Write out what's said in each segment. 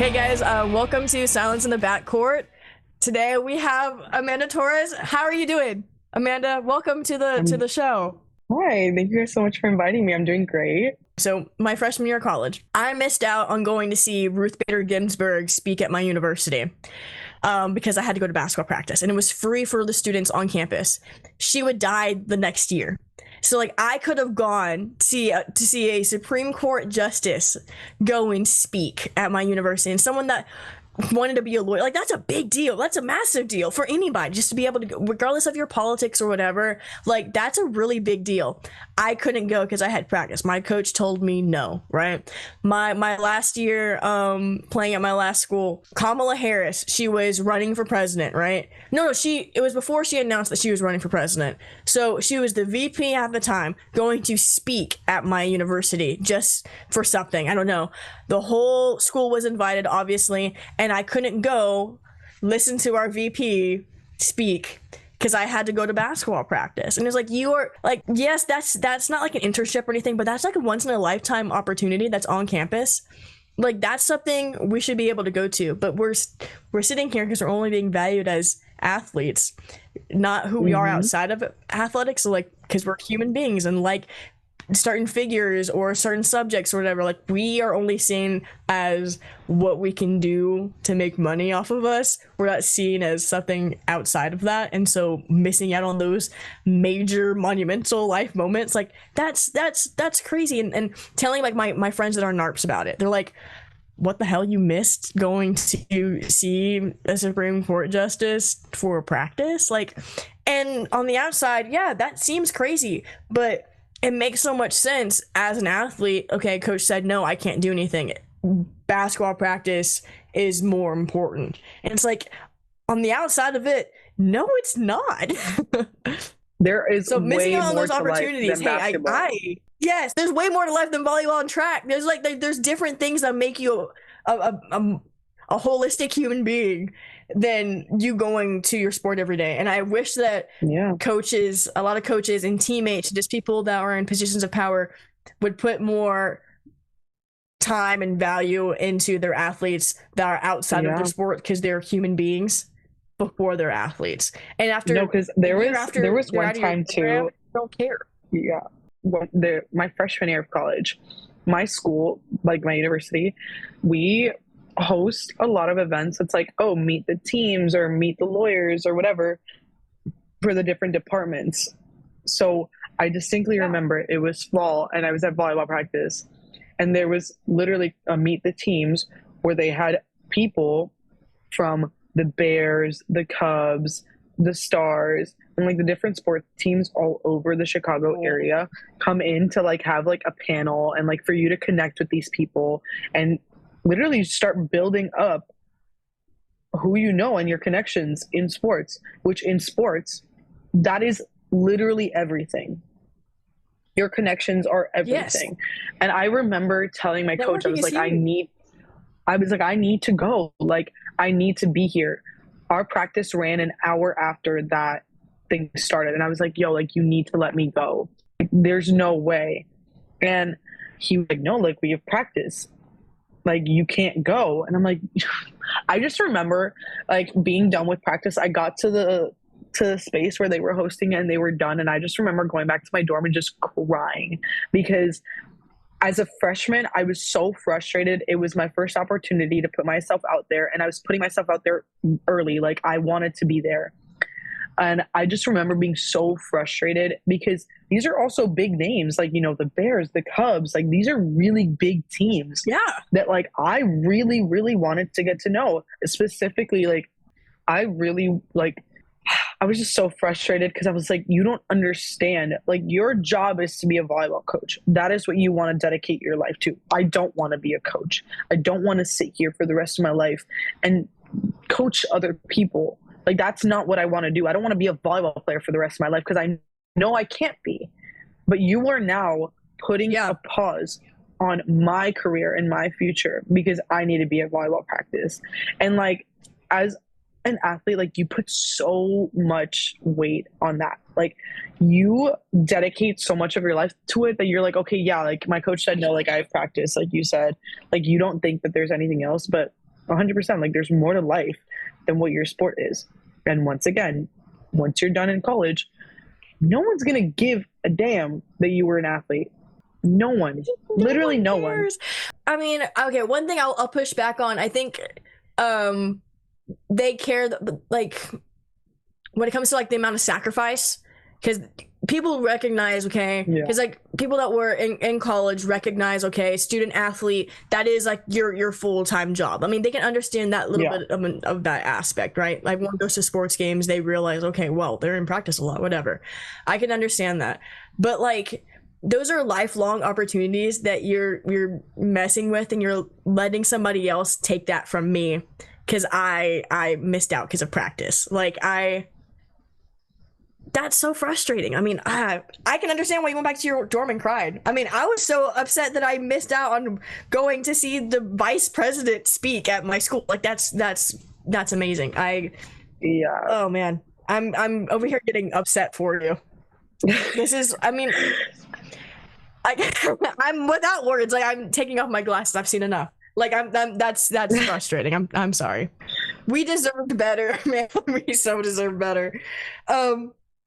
Hey guys, welcome to Silence in the Backcourt. Today we have Amanda Torres. How are you doing, Amanda? Welcome to the show. Hi, thank you guys so much for inviting me. I'm doing great. So, my freshman year of college, I missed out on going to see Ruth Bader Ginsburg speak at my university because I had to go to basketball practice, and it was free for the students on campus. She would die the next year. So like I could have gone to see a Supreme Court justice go and speak at my university, and someone that wanted to be a lawyer, like that's a big deal. That's a massive deal for anybody, just to be able to go, regardless of your politics or whatever. Like that's a really big deal. I couldn't go because I had practice. My coach told me no. Right. My last year playing at my last school, Kamala Harris, she was running for president. Right. No, it was before she announced that she was running for president. So she was the VP at the time, going to speak at my university just for something. I don't know. The whole school was invited, obviously, and I couldn't go listen to our VP speak because I had to go to basketball practice. And it's like, you are like, yes, that's not like an internship or anything, but that's like a once in a lifetime opportunity that's on campus. Like that's something we should be able to go to, but we're sitting here because we're only being valued as athletes, not who we are outside of athletics. So like, because we're human beings, and like certain figures or certain subjects or whatever, like we are only seen as what we can do to make money off of us. We're not seen as something outside of that, and so missing out on those major monumental life moments, like that's crazy. And telling like my friends that are narps about it, they're like, what the hell, you missed going to see a Supreme Court justice for practice? Like, and on the outside, yeah, that seems crazy, but it makes so much sense as an athlete. Okay, coach said no, I can't do anything. Basketball practice is more important. And it's like, on the outside of it, no, it's not. There is So missing way out on more those to life opportunities. than Hey, basketball. yes, there's way more to life than volleyball and track. There's like there's different things that make you a holistic human being than you going to your sport every day. And I wish that Yeah. coaches, a lot of coaches and teammates, just people that are in positions of power, would put more time and value into their athletes that are outside of their Yeah. sport, because they're human beings before they're athletes. And No, after because a there year was after there was they're one out of your time program, too. they don't care. Yeah. My freshman year of college, my school, like my university, we host a lot of events. It's like, oh, meet the teams or meet the lawyers or whatever for the different departments. So I distinctly remember it was fall and I was at volleyball practice, and there was literally a meet the teams where they had people from the Bears, the Cubs, the Stars, and like the different sports teams all over the Chicago area come in to like have like a panel and like for you to connect with these people and literally start building up who you know and your connections in sports, which in sports, that is literally everything. Your connections are Yes, everything. And I remember telling my coach, I networking was is like, huge. I need to go. Like, I need to be here. Our practice ran an hour after that thing started. And I was like, yo, like, you need to let me go. Like, there's no way. And he was like, no, like, we have practice. Like, you can't go. And I'm like, I just remember like being done with practice. I got to the space where they were hosting it and they were done. And I just remember going back to my dorm and just crying because as a freshman, I was so frustrated. It was my first opportunity to put myself out there, and I was putting myself out there early. Like I wanted to be there. And I just remember being so frustrated because these are also big names, like, you know, the Bears, the Cubs, like these are really big teams Yeah, that like I really, really wanted to get to know. Specifically, like I really like I was just so frustrated because I was like, you don't understand. Like, your job is to be a volleyball coach. That is what you want to dedicate your life to. I don't want to be a coach. I don't want to sit here for the rest of my life and coach other people. Like, that's not what I want to do. I don't want to be a volleyball player for the rest of my life because I know I can't be. But you are now putting yeah. a pause on my career and my future because I need to be at volleyball practice. And like, as an athlete, like you put so much weight on that. Like you dedicate so much of your life to it that you're like, okay, yeah, like my coach said no, like I have practice, like you said, like you don't think that there's anything else. But 100%. Like, there's more to life than what your sport is. And once again, once you're done in college, no one's going to give a damn that you were an athlete. No one. Literally no one. I mean, okay, one thing I'll push back on, I think they care, like, when it comes to, like, the amount of sacrifice, because people recognize, okay, because like people that were in college recognize, okay, student athlete, that is like your full-time job. I mean, they can understand that little bit of that aspect, right? Like, one goes to sports games, they realize, okay, well, they're in practice a lot, whatever. I can understand that. But like, those are lifelong opportunities that you're messing with, and you're letting somebody else take that from me because I missed out because of practice. Like, that's so frustrating. I mean, I can understand why you went back to your dorm and cried. I mean, I was so upset that I missed out on going to see the vice president speak at my school. Like, that's amazing. Oh man, I'm over here getting upset for you. This is, I mean, I'm without words. Like, I'm taking off my glasses. I've seen enough. Like, that's frustrating. I'm sorry. We deserved better, man. We so deserved better.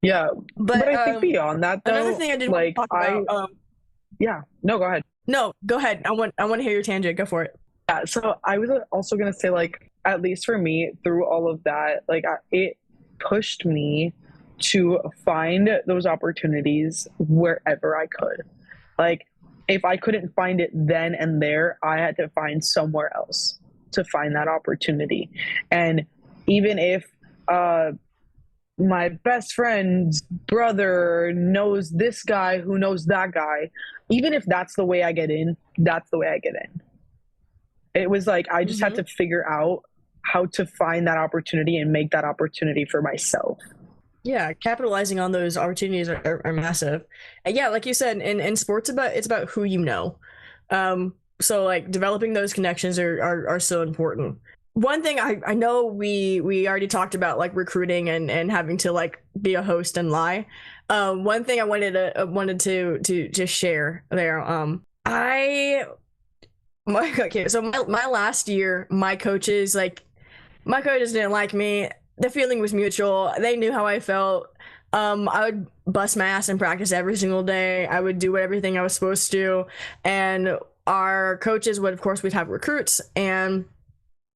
Yeah, but I think beyond that, though, another thing I did want to talk about. No, go ahead. No, go ahead. I want to hear your tangent. Go for it. Yeah, so I was also gonna say, like, at least for me, through all of that, like, it pushed me to find those opportunities wherever I could. Like, if I couldn't find it then and there, I had to find somewhere else to find that opportunity. And even if my best friend's brother knows this guy who knows that guy, even if that's the way I get in, that's the way I get in. It was like, I just had to figure out how to find that opportunity and make that opportunity for myself. Yeah, capitalizing on those opportunities are massive. And yeah, like you said, in sports, it's about who you know. So like, developing those connections are so important. One thing I know we already talked about, like, recruiting and having to, like, be a host and lie. One thing I wanted to just share there. So my last year, my coaches didn't like me. The feeling was mutual. They knew how I felt. I would bust my ass in practice every single day. I would do everything I was supposed to, and our coaches would, of course, we'd have recruits and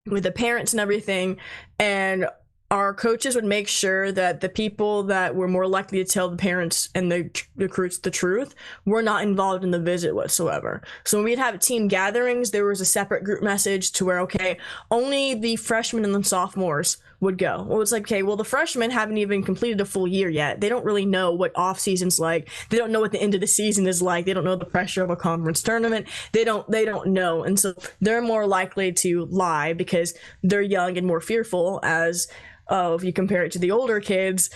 with the parents and everything, and our coaches would make sure that the people that were more likely to tell the parents and the recruits the truth were not involved in the visit whatsoever. So when we'd have team gatherings, there was a separate group message to where, okay, only the freshmen and the sophomores would go. Well, it's like, okay, well, the freshmen haven't even completed a full year yet. They don't really know what off season's like. They don't know what the end of the season is like. They don't know the pressure of a conference tournament. They don't know. And so they're more likely to lie because they're young and more fearful. As if you compare it to the older kids,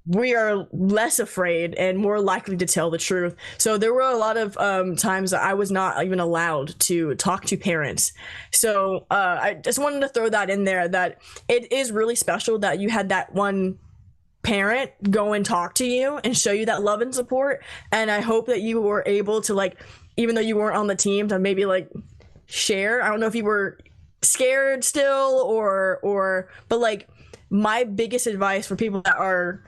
we are less afraid and more likely to tell the truth. So there were a lot of times that I was not even allowed to talk to parents. So I just wanted to throw that in there, that it is really special that you had that one parent go and talk to you and show you that love and support. And I hope that you were able to, like, even though you weren't on the team, to maybe, like, share. I don't know if you were scared still but like, my biggest advice for people that are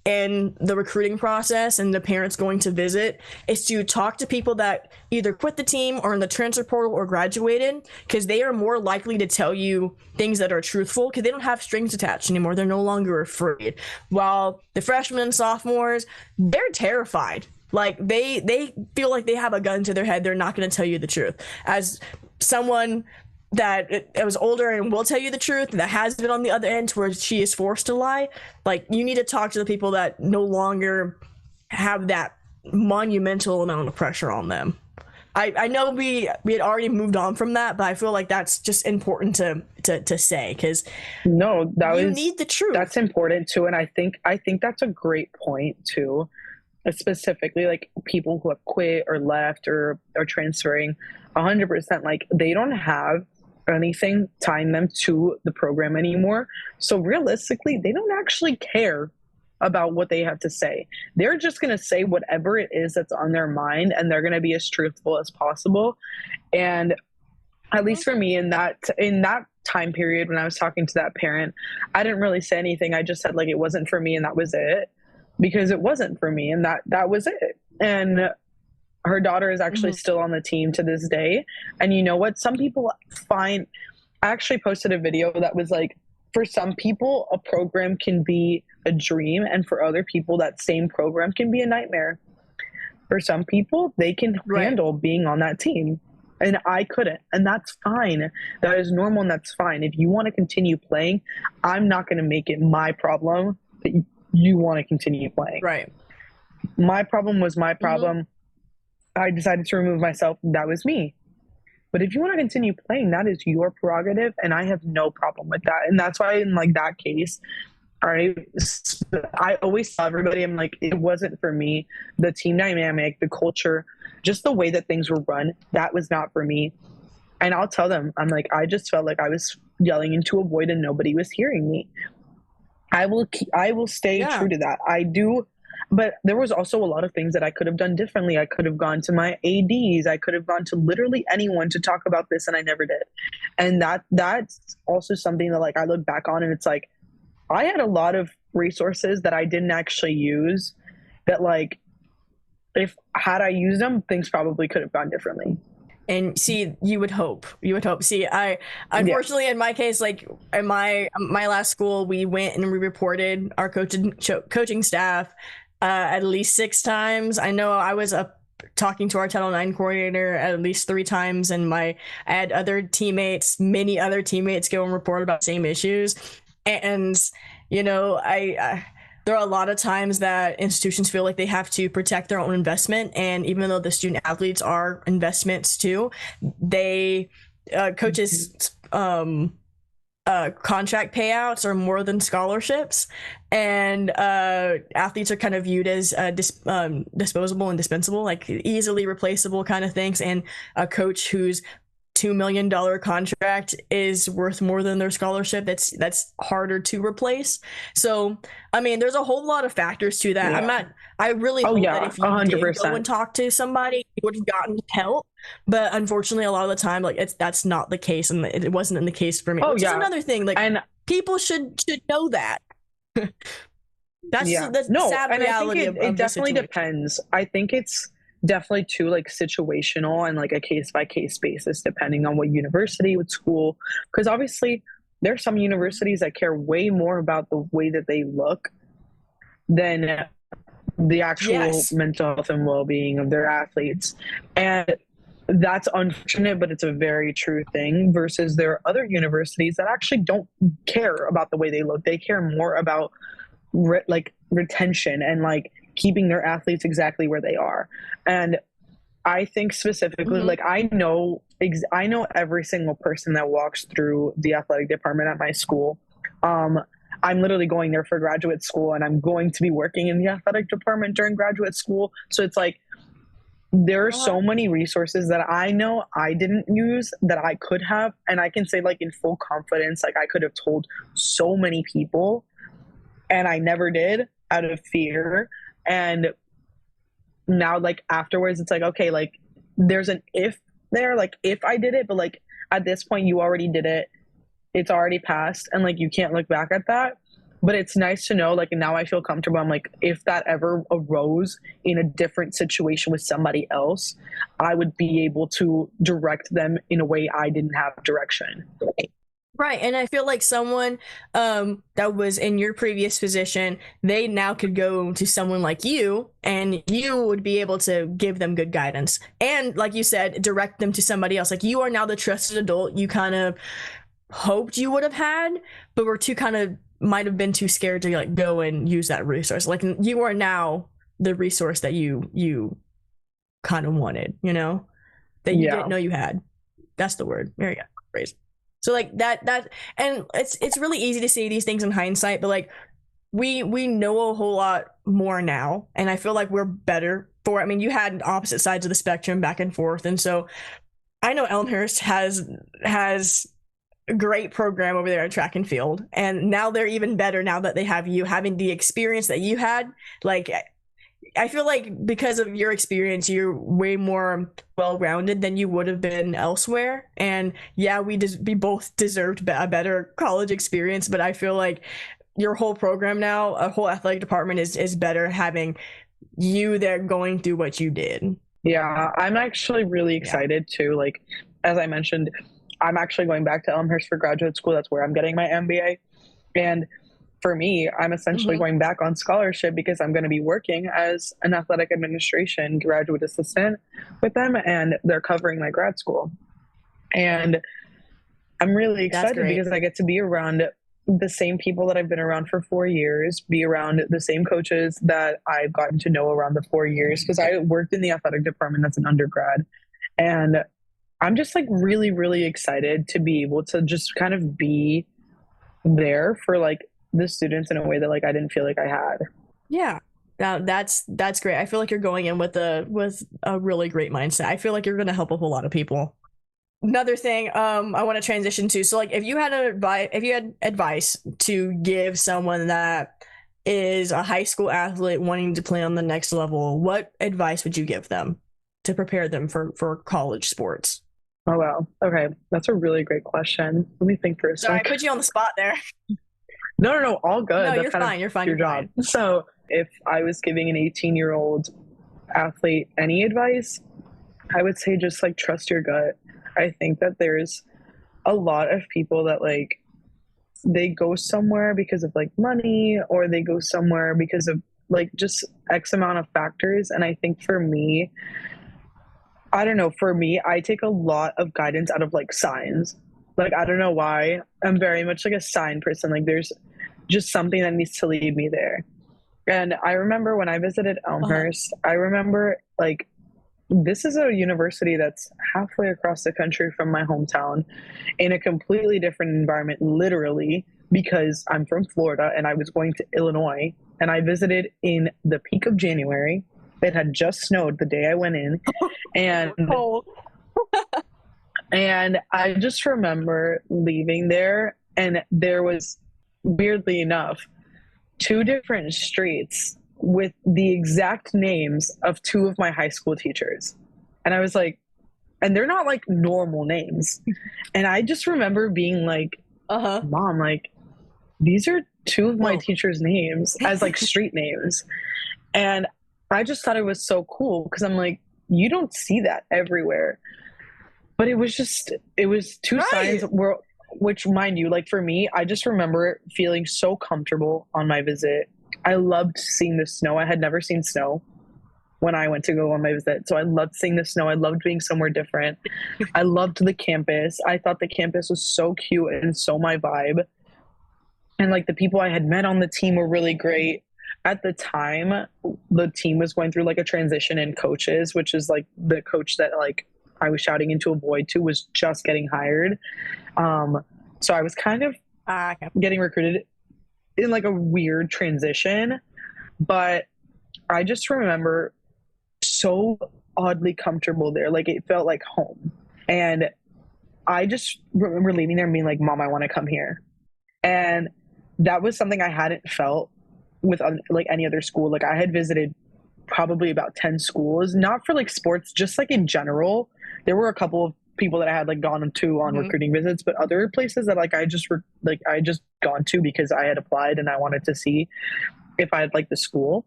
in the recruiting process and the parents going to visit is to talk to people that either quit the team or in the transfer portal or graduated, because they are more likely to tell you things that are truthful, because they don't have strings attached anymore. They're no longer afraid. While the freshmen and sophomores, they're terrified. Like, they feel like they have a gun to their head. They're not going to tell you the truth. As someone that it was older and will tell you the truth, that has been on the other end to where she is forced to lie, like, you need to talk to the people that no longer have that monumental amount of pressure on them. I know we had already moved on from that, but I feel like that's just important to say, because you need the truth. That's important too, and I think that's a great point too. Specifically, like, people who have quit or left or are transferring, 100%, like, they don't have anything tying them to the program anymore. So realistically, they don't actually care about what they have to say. They're just going to say whatever it is that's on their mind, and they're going to be as truthful as possible. And at least for me, in that time period when I was talking to that parent, I didn't really say anything. I just said like it wasn't for me and that was it, because it wasn't for me and that was it. And her daughter is actually still on the team to this day. And you know what? Some people find, I actually posted a video that was like, for some people, a program can be a dream, and for other people, that same program can be a nightmare. For some people, they can handle being on that team, and I couldn't, and that's fine. That is normal, and that's fine. If you want to continue playing, I'm not going to make it my problem that you want to continue playing. Right. My problem was my problem. I decided to remove myself. That was me. But if you want to continue playing, that is your prerogative, and I have no problem with that. And that's why in like that case, I always tell everybody, I'm like, it wasn't for me. The team dynamic, the culture, just the way that things were run, that was not for me. And I'll tell them, I'm like, I just felt like I was yelling into a void and nobody was hearing me. I will stay true to that. I do. But there was also a lot of things that I could have done differently. I could have gone to my ADs. I could have gone to literally anyone to talk about this, and I never did. And that's also something that like I look back on, and it's like I had a lot of resources that I didn't actually use, that like if had I used them, things probably could have gone differently. And see, you would hope. See, I unfortunately in my case, like in my last school, we went and we reported our coaching staff at least 6 times. I know I was up talking to our Title IX coordinator at least 3 times, and I had many other teammates go and report about the same issues. And you know, there are a lot of times that institutions feel like they have to protect their own investment, and even though the student athletes are investments too, they coaches contract payouts are more than scholarships, and athletes are kind of viewed as disposable and dispensable, like easily replaceable kind of things. And a coach whose $2 million contract is worth more than their scholarship, that's harder to replace. So I mean, there's a whole lot of factors to that. I really hope that if you 100%. Did go and talk to somebody, you would have gotten help. But unfortunately, a lot of the time, like that's not the case, and it wasn't in the case for me. Which is another thing. Like, and people should know that. That's the sad reality. I think it definitely depends. I think it's definitely too like situational and like a case by case basis, depending on what university, what school. Because obviously, there are some universities that care way more about the way that they look than the actual mental health and well-being of their athletes, and that's unfortunate, but it's a very true thing. Versus there are other universities that actually don't care about the way they look. They care more about retention and like keeping their athletes exactly where they are. And I think specifically, like I know every single person that walks through the athletic department at my school. I'm literally going there for graduate school, and I'm going to be working in the athletic department during graduate school. So it's like, there are so many resources that I know I didn't use that I could have. And I can say like in full confidence, like I could have told so many people, and I never did out of fear. And now like afterwards, it's like, okay, like there's an if there, like if I did it, but like at this point you already did it. It's already passed, and like you can't look back at that. But it's nice to know, like now I feel comfortable. I'm like, if that ever arose in a different situation with somebody else, I would be able to direct them in a way I didn't have direction. Right. And I feel like someone that was in your previous position, they now could go to someone like you, and you would be able to give them good guidance. And like you said, direct them to somebody else. Like you are now the trusted adult you kind of hoped you would have had, but were might have been too scared to like go and use that resource. Like you are now the resource that you kind of wanted, you know, that you didn't know you had. That's the word. There you go. Phrase. So like that, and it's really easy to say these things in hindsight, but like we know a whole lot more now, and I feel like we're better for. I mean, you had opposite sides of the spectrum back and forth, and so I know Elmhurst has a great program over there at track and field, and now they're even better now that they have you having the experience that you had. Like I feel like because of your experience, you're way more well-rounded than you would have been elsewhere. And yeah, we both deserved a better college experience, but I feel like your whole program now, a whole athletic department is better having you there going through what you did. Yeah, I'm actually really Yeah. excited too. Like, as I mentioned, I'm actually going back to Elmhurst for graduate school. That's where I'm getting my MBA. And for me, I'm essentially Hmm. going back on scholarship because I'm going to be working as an athletic administration graduate assistant with them, and they're covering my grad school. And I'm really That's excited great. because I get to be around the same people that I've been around for 4 years, be around the same coaches that I've gotten to know around the 4 years because I worked in the athletic department as an undergrad. And I'm just like really, really excited to be able to just kind of be there for like the students in a way that like I didn't feel like I had. Yeah. Now that's great. I feel like you're going in with a really great mindset. I feel like you're going to help a whole lot of people. Another thing I want to transition to. So like if you had advice to give someone that is a high school athlete wanting to play on the next level, what advice would you give them to prepare them for college sports? Oh wow. Okay. That's a really great question. Let me think for a Sorry, I sec. put you on the spot there. No, no, no, all No, good. That's you're kind of fine. You're fine. your You're job. fine. So if I was giving an 18-year-old athlete any advice, I would say just like trust your gut. I think that there's a lot of people that like they go somewhere because of like money or they go somewhere because of like just X amount of factors. And I think for me, I don't know, for me, I take a lot of guidance out of like signs. Like, I don't know why. I'm very much like a sign person. Like, there's just something that needs to lead me there. And I remember when I visited Uh-huh. Elmhurst, I remember like this is a university that's halfway across the country from my hometown in a completely different environment, literally, because I'm from Florida and I was going to Illinois. And I visited in the peak of January. It had just snowed the day I went in. And Cold. and I just remember leaving there, and there was, weirdly enough, two different streets with the exact names of two of my high school teachers. And I was like, and they're not like normal names. And I just remember being like, Uh-huh. Mom, like, these are two of my Whoa. teachers' names as like street names. And I just thought it was so cool because I'm like, you don't see that everywhere. But it was two signs Right. where, which mind you, like for me, I just remember feeling so comfortable on my visit. I loved seeing the snow. I had never seen snow when I went to go on my visit. So I loved seeing the snow. I loved being somewhere different. I loved the campus. I thought the campus was so cute and so my vibe. And like the people I had met on the team were really great. At the time, the team was going through like a transition in coaches, which is like the coach that like I was shouting into a void to was just getting hired. Um, so I was kind of Okay. getting recruited in like a weird transition, but I just remember so oddly comfortable there. Like it felt like home. And I just remember leaving there and being like, Mom, I want to come here. And that was something I hadn't felt with like any other school. Like I had visited probably about 10 schools, not for like sports, just like in general. There were a couple of people that I had like gone to on Hmm. recruiting visits, but other places that like I just gone to because I had applied and I wanted to see if I had liked the school.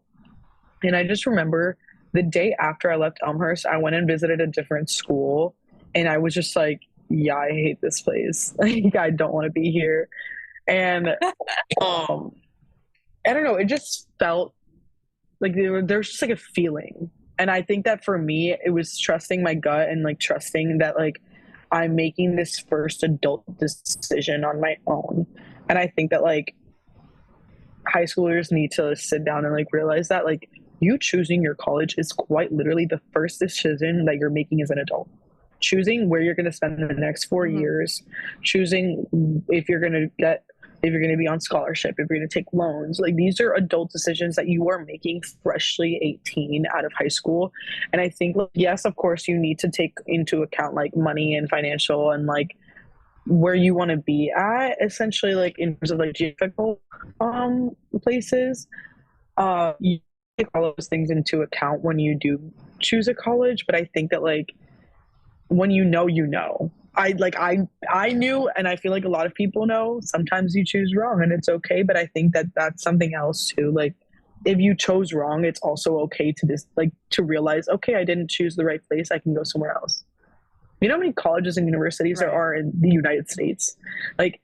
And I just remember the day after I left Elmhurst, I went and visited a different school and I was just like, yeah, I hate this place. Like I don't want to be here. And um I don't know, it just felt like there's just like a feeling. And I think that for me, it was trusting my gut and like trusting that like I'm making this first adult decision on my own. And I think that like high schoolers need to sit down and like realize that like you choosing your college is quite literally the first decision that you're making as an adult. Choosing where you're going to spend the next four Hmm. years, choosing if you're going to get if you're going to be on scholarship, if you're going to take loans. Like these are adult decisions that you are making freshly 18 out of high school. And I think, like, yes, of course, you need to take into account like money and financial and like where you want to be at, essentially, like in terms of like geographical places. You take all of those things into account when you do choose a college, but I think that like when you know, you know. I knew, and I feel like a lot of people know. Sometimes you choose wrong, and it's okay. But I think that that's something else too. Like, if you chose wrong, it's also okay to just like to realize, okay, I didn't choose the right place. I can go somewhere else. You know how many colleges and universities there Right. are in the United States? Like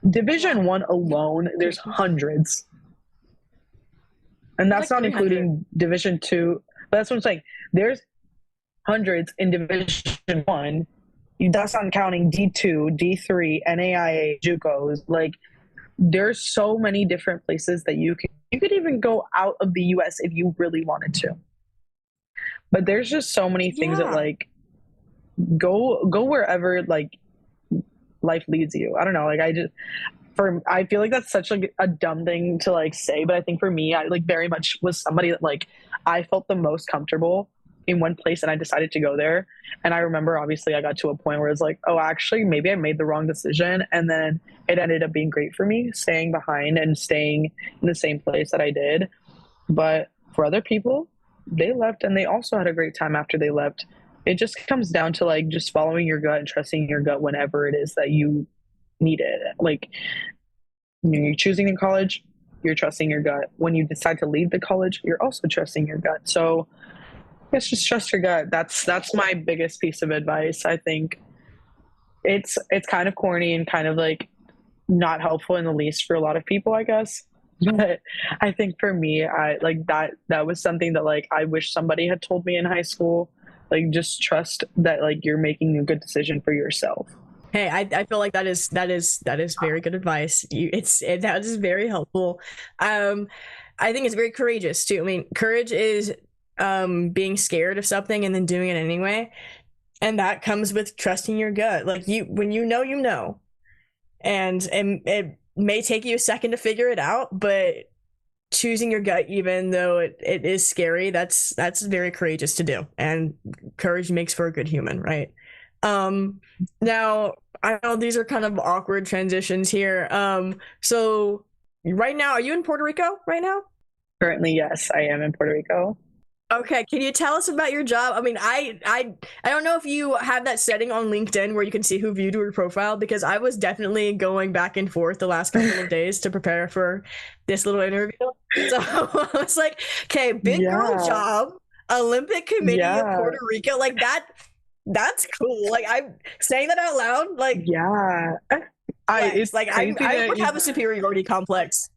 Division 1 alone, there's hundreds, and that's Like not 300. including Division 2. But that's what I'm saying. There's hundreds in Division 1. That's not counting D2, D3, NAIA, JUCOs. Like there's so many different places that you could even go out of the US if you really wanted to. But there's just so many things that Yeah. like go wherever like life leads you. I don't know. Like I feel like that's such like a dumb thing to like say, but I think for me, I like very much was somebody that like I felt the most comfortable in one place and I decided to go there. And I remember obviously I got to a point where it's like, oh, actually maybe I made the wrong decision. And then it ended up being great for me staying behind and staying in the same place that I did. But for other people, they left and they also had a great time after they left. It just comes down to like just following your gut and trusting your gut whenever it is that you need it. Like when you're choosing a college, you're trusting your gut. When you decide to leave the college, you're also trusting your gut. So it's just trust your gut. That's my biggest piece of advice. I think it's kind of corny and kind of like not helpful in the least for a lot of people, I guess. But I think for me, I like that was something that like I wish somebody had told me in high school. Like just trust that like you're making a good decision for yourself. Hey, I feel like that is very good advice. That is very helpful. Um, I think it's very courageous too. I mean, courage is being scared of something and then doing it anyway, and that comes with trusting your gut. Like when you know, and it may take you a second to figure it out, but choosing your gut even though it is scary, that's very courageous to do, and courage makes for a good human, right? Now I know these are kind of awkward transitions here. So right now, are you in Puerto Rico right now? Currently, yes, I am in Puerto Rico. Okay, can you tell us about your job? I mean, I don't know if you have that setting on LinkedIn where you can see who viewed your profile, because I was definitely going back and forth the last couple of days to prepare for this little interview. So I was like, okay, big girl Yeah, job, Olympic Committee of yeah, Puerto Rico, like that's cool. Like I'm saying that out loud, like yeah. flex. It's Like crazy I that would have a superiority complex.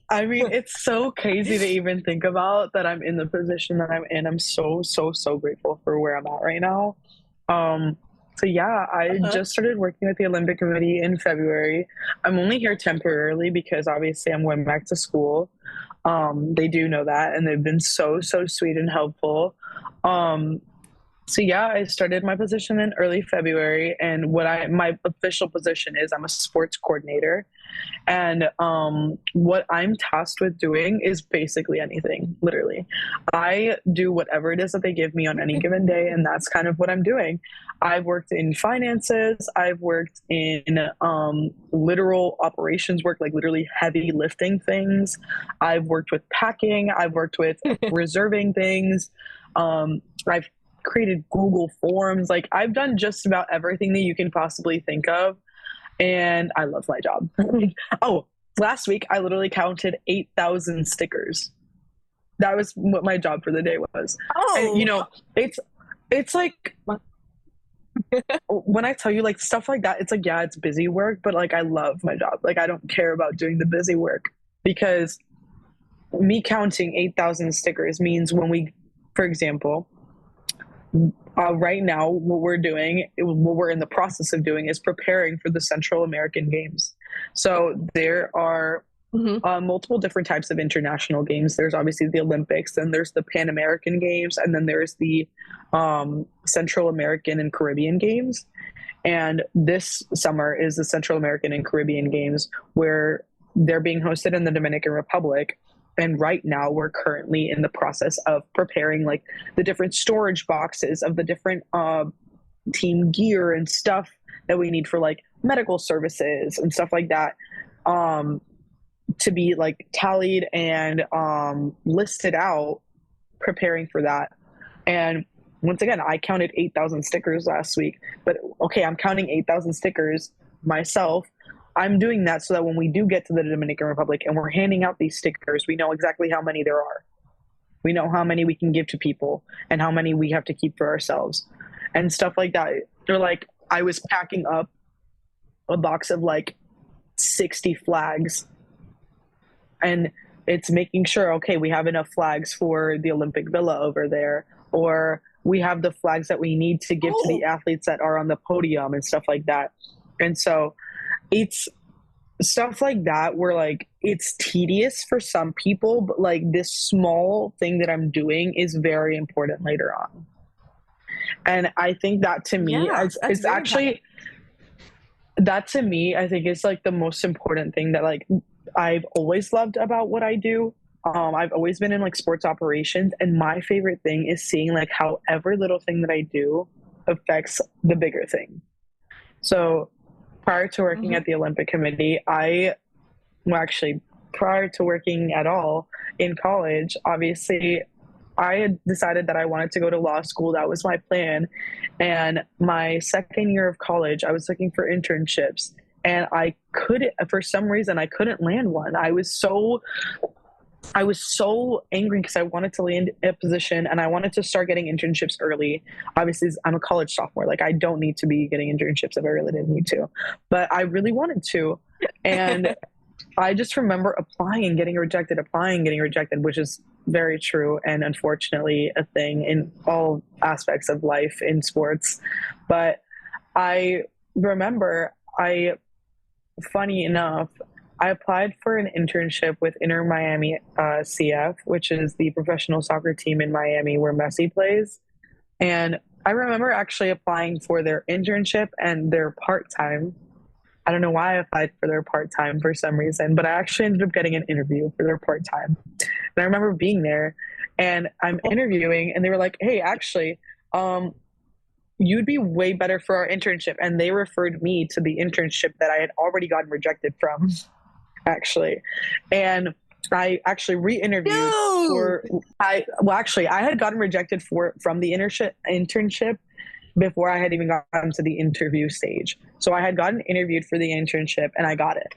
I mean, it's so crazy to even think about that I'm in the position that I'm in. I'm so, so, so grateful for where I'm at right now. Um, so yeah, I Uh-huh. just started working with the Olympic Committee in February. I'm only here temporarily because obviously I'm going back to school. They do know that, and they've been so, so sweet and helpful. Um, so yeah, I started my position in early February, and my official position is I'm a sports coordinator. And what I'm tasked with doing is basically anything, literally. I do whatever it is that they give me on any given day, and that's kind of what I'm doing. I've worked in finances, I've worked in literal operations work, like literally heavy lifting things. I've worked with packing, I've worked with reserving things. I've created Google Forms. Like, I've done just about everything that you can possibly think of, and I love my job. Oh, last week I literally counted 8,000 stickers. That was what my job for the day was. And Oh, it's like when I tell you like stuff like that, it's like yeah, it's busy work, but like I love my job. Like I don't care about doing the busy work because me counting 8,000 stickers means when we, for example, right now, what we're in the process of doing, is preparing for the Central American Games. So there are mhm. multiple different types of international games. There's obviously the Olympics, then there's the Pan American Games, and then there's the Central American and Caribbean Games. And this summer is the Central American and Caribbean Games, where they're being hosted in the Dominican Republic. And right now, we're currently in the process of preparing like the different storage boxes of the different team gear and stuff that we need for like medical services and stuff like that. Um, to be like tallied and listed out preparing for that. And once again, I counted 8,000 stickers last week, but okay, I'm counting 8,000 stickers myself. I'm doing that so that when we do get to the Dominican Republic and we're handing out these stickers, we know exactly how many there are. We know how many we can give to people and how many we have to keep for ourselves and stuff like that. Or like I was packing up a box of like 60 flags, and it's making sure, okay, we have enough flags for the Olympic Villa over there, or we have the flags that we need to give to the athletes that are on the podium and stuff like that. And so it's stuff like that where like it's tedious for some people, but like this small thing that I'm doing is very important later on. And I think that to me, it's actually that to me, I think is like the most important thing that like I've always loved about what I do. I've always been in like sports operations, and my favorite thing is seeing like how every little thing that I do affects the bigger thing. So prior to working at the Olympic Committee, actually prior to working at all in college, obviously I had decided that I wanted to go to law school. That was my plan. And my second year of college, I was looking for internships, and for some reason, I couldn't land one. I was so angry because I wanted to land a position and I wanted to start getting internships early. Obviously, I'm a college sophomore. Like, I don't need to be getting internships if I really didn't need to, but I really wanted to. And I just remember applying and getting rejected, which is very true and unfortunately a thing in all aspects of life in sports. But I remember funny enough, I applied for an internship with Inter Miami CF, which is the professional soccer team in Miami where Messi plays. And I remember actually applying for their internship and their part-time. I don't know why I applied for their part-time for some reason, but I actually ended up getting an interview for their part-time. And I remember being there and I'm interviewing and they were like, hey, actually, you'd be way better for our internship. And they referred me to the internship that I had already gotten rejected from, actually. And I actually re-interviewed I had gotten rejected from the internship before I had even gotten to the interview stage. So I had gotten interviewed for the internship and I got it.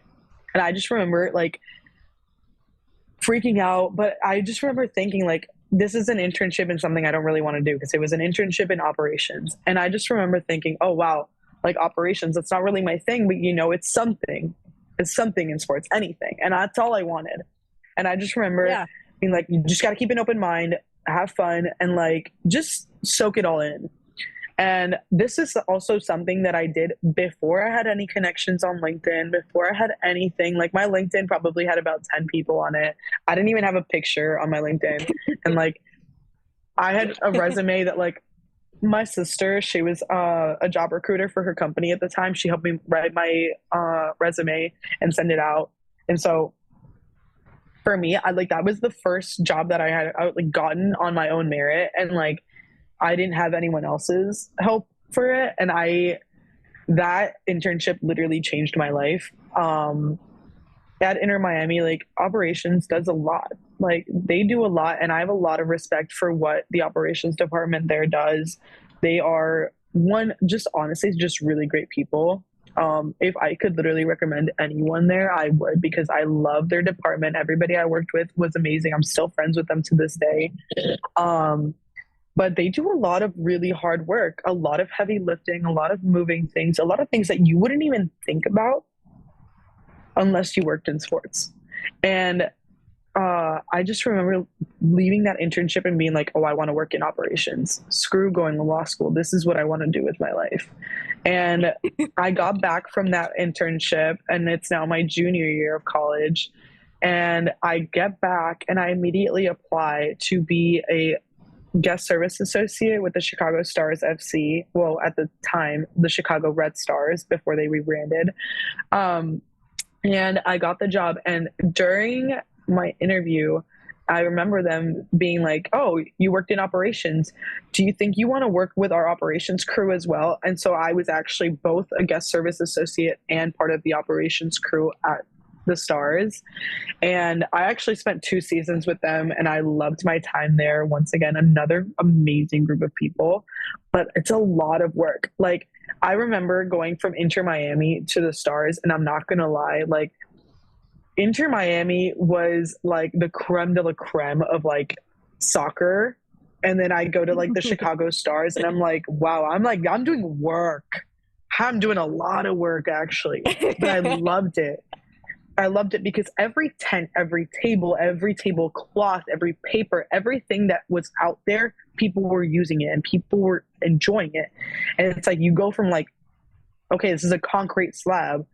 And I just remember like freaking out, but I just remember thinking like, this is an internship in something I don't really want to do, because it was an internship in operations. And I just remember thinking, oh, wow, like operations, that's not really my thing, but you know, it's something in sports, anything. And that's all I wanted. And I just remember being like, you just got to keep an open mind, have fun, and like, just soak it all in. And this is also something that I did before I had any connections on LinkedIn, before I had anything. Like my LinkedIn probably had about 10 people on it. I didn't even have a picture on my LinkedIn. And like, I had a resume that like my sister, she was a job recruiter for her company at the time. She helped me write my resume and send it out. And so for me, that was the first job that I had like gotten on my own merit. And like, I didn't have anyone else's help for it. And that internship literally changed my life. At Inter Miami, like operations does a lot. Like they do a lot. And I have a lot of respect for what the operations department there does. They are just honestly, just really great people. If I could literally recommend anyone there, I would, because I love their department. Everybody I worked with was amazing. I'm still friends with them to this day. But they do a lot of really hard work, a lot of heavy lifting, a lot of moving things, a lot of things that you wouldn't even think about unless you worked in sports. And I just remember leaving that internship and being like, oh, I want to work in operations. Screw going to law school. This is what I want to do with my life. And I got back from that internship, and it's now my junior year of college. And I get back and I immediately apply to be a guest service associate with the Chicago Stars FC. Well, at the time, the Chicago Red Stars, before they rebranded. And I got the job. And during my interview, I remember them being like, oh, you worked in operations. Do you think you want to work with our operations crew as well? And so I was actually both a guest service associate and part of the operations crew at the Stars. And I actually spent 2 seasons with them and I loved my time there. Once again, another amazing group of people, but it's a lot of work. Like, I remember going from Inter Miami to the Stars, and I'm not gonna lie, like, Inter Miami was like the creme de la creme of like soccer. And then I go to like the Chicago Stars and I'm like, wow, I'm doing work. I'm doing a lot of work actually. But I loved it. I loved it because every tent, every tablecloth, every paper, everything that was out there, people were using it and people were enjoying it. And it's like you go from like, okay, this is a concrete slab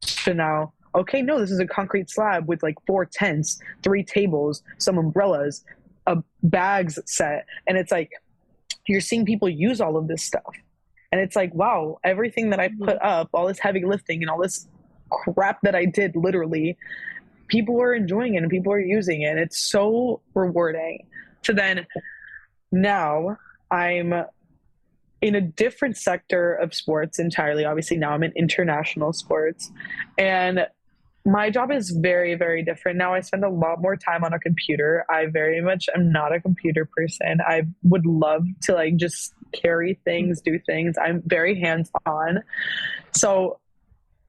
to now, okay, no, this is a concrete slab with like 4 tents, 3 tables, some umbrellas, a bags set. And it's like you're seeing people use all of this stuff. And it's like, wow, everything that I put up, all this heavy lifting and all this crap that I did, literally, people are enjoying it and people are using it. It's so rewarding. So then now I'm in a different sector of sports entirely. Obviously, now I'm in international sports. And my job is very, very different. Now I spend a lot more time on a computer. I very much am not a computer person. I would love to like just carry things, do things. I'm very hands-on. So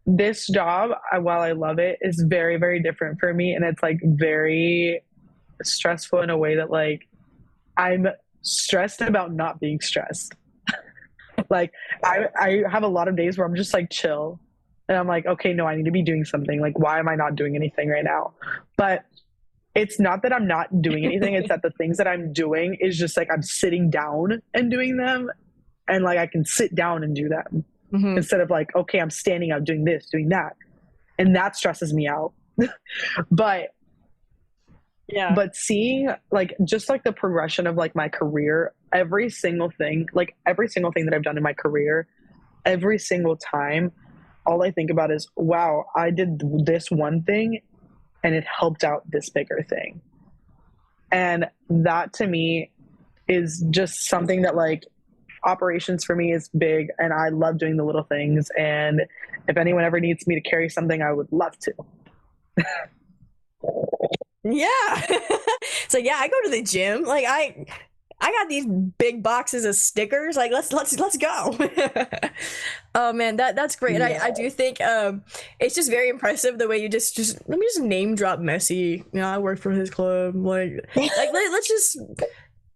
this job, while I love it, is very, very different for me. And it's like very stressful in a way that like I'm stressed about not being stressed. Like I have a lot of days where I'm just like chill. And I'm like, okay, no, I need to be doing something. Like, why am I not doing anything right now? But it's not that I'm not doing anything. It's that the things that I'm doing is just like I'm sitting down and doing them. And like I can sit down and do them instead of like, okay, I'm standing up doing this, doing that. And that stresses me out. But Yeah. but seeing like just like the progression of like my career, every single thing that I've done in my career, every single time, all I think about is, wow, I did this one thing and it helped out this bigger thing. And that to me is just something that like operations for me is big, and I love doing the little things. And if anyone ever needs me to carry something, I would love to. Yeah. So yeah, I go to the gym. Like I got these big boxes of stickers. Like let's go. Oh man, that's great. And I do think it's just very impressive the way you just let me just name drop Messi. You know, I work for his club. Let's just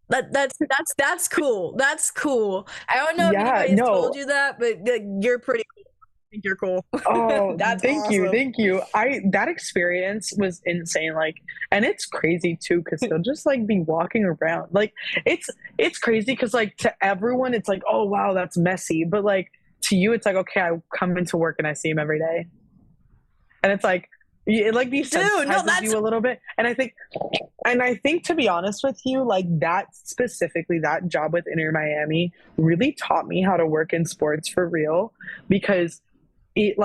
that's cool. That's cool. I don't know if anybody's told you that, but you're pretty cool. I think you're cool. Oh, That's thank awesome. you. That experience was insane. Like, and it's crazy too because they'll just like be walking around. Like, it's crazy because like to everyone it's like, oh wow, that's messy, but like to you it's like, okay, I come into work and I see him every day, and it's like it like desensitizes you a little bit. And I think to be honest with you, like that specifically, that job with Inter Miami really taught me how to work in sports for real, because it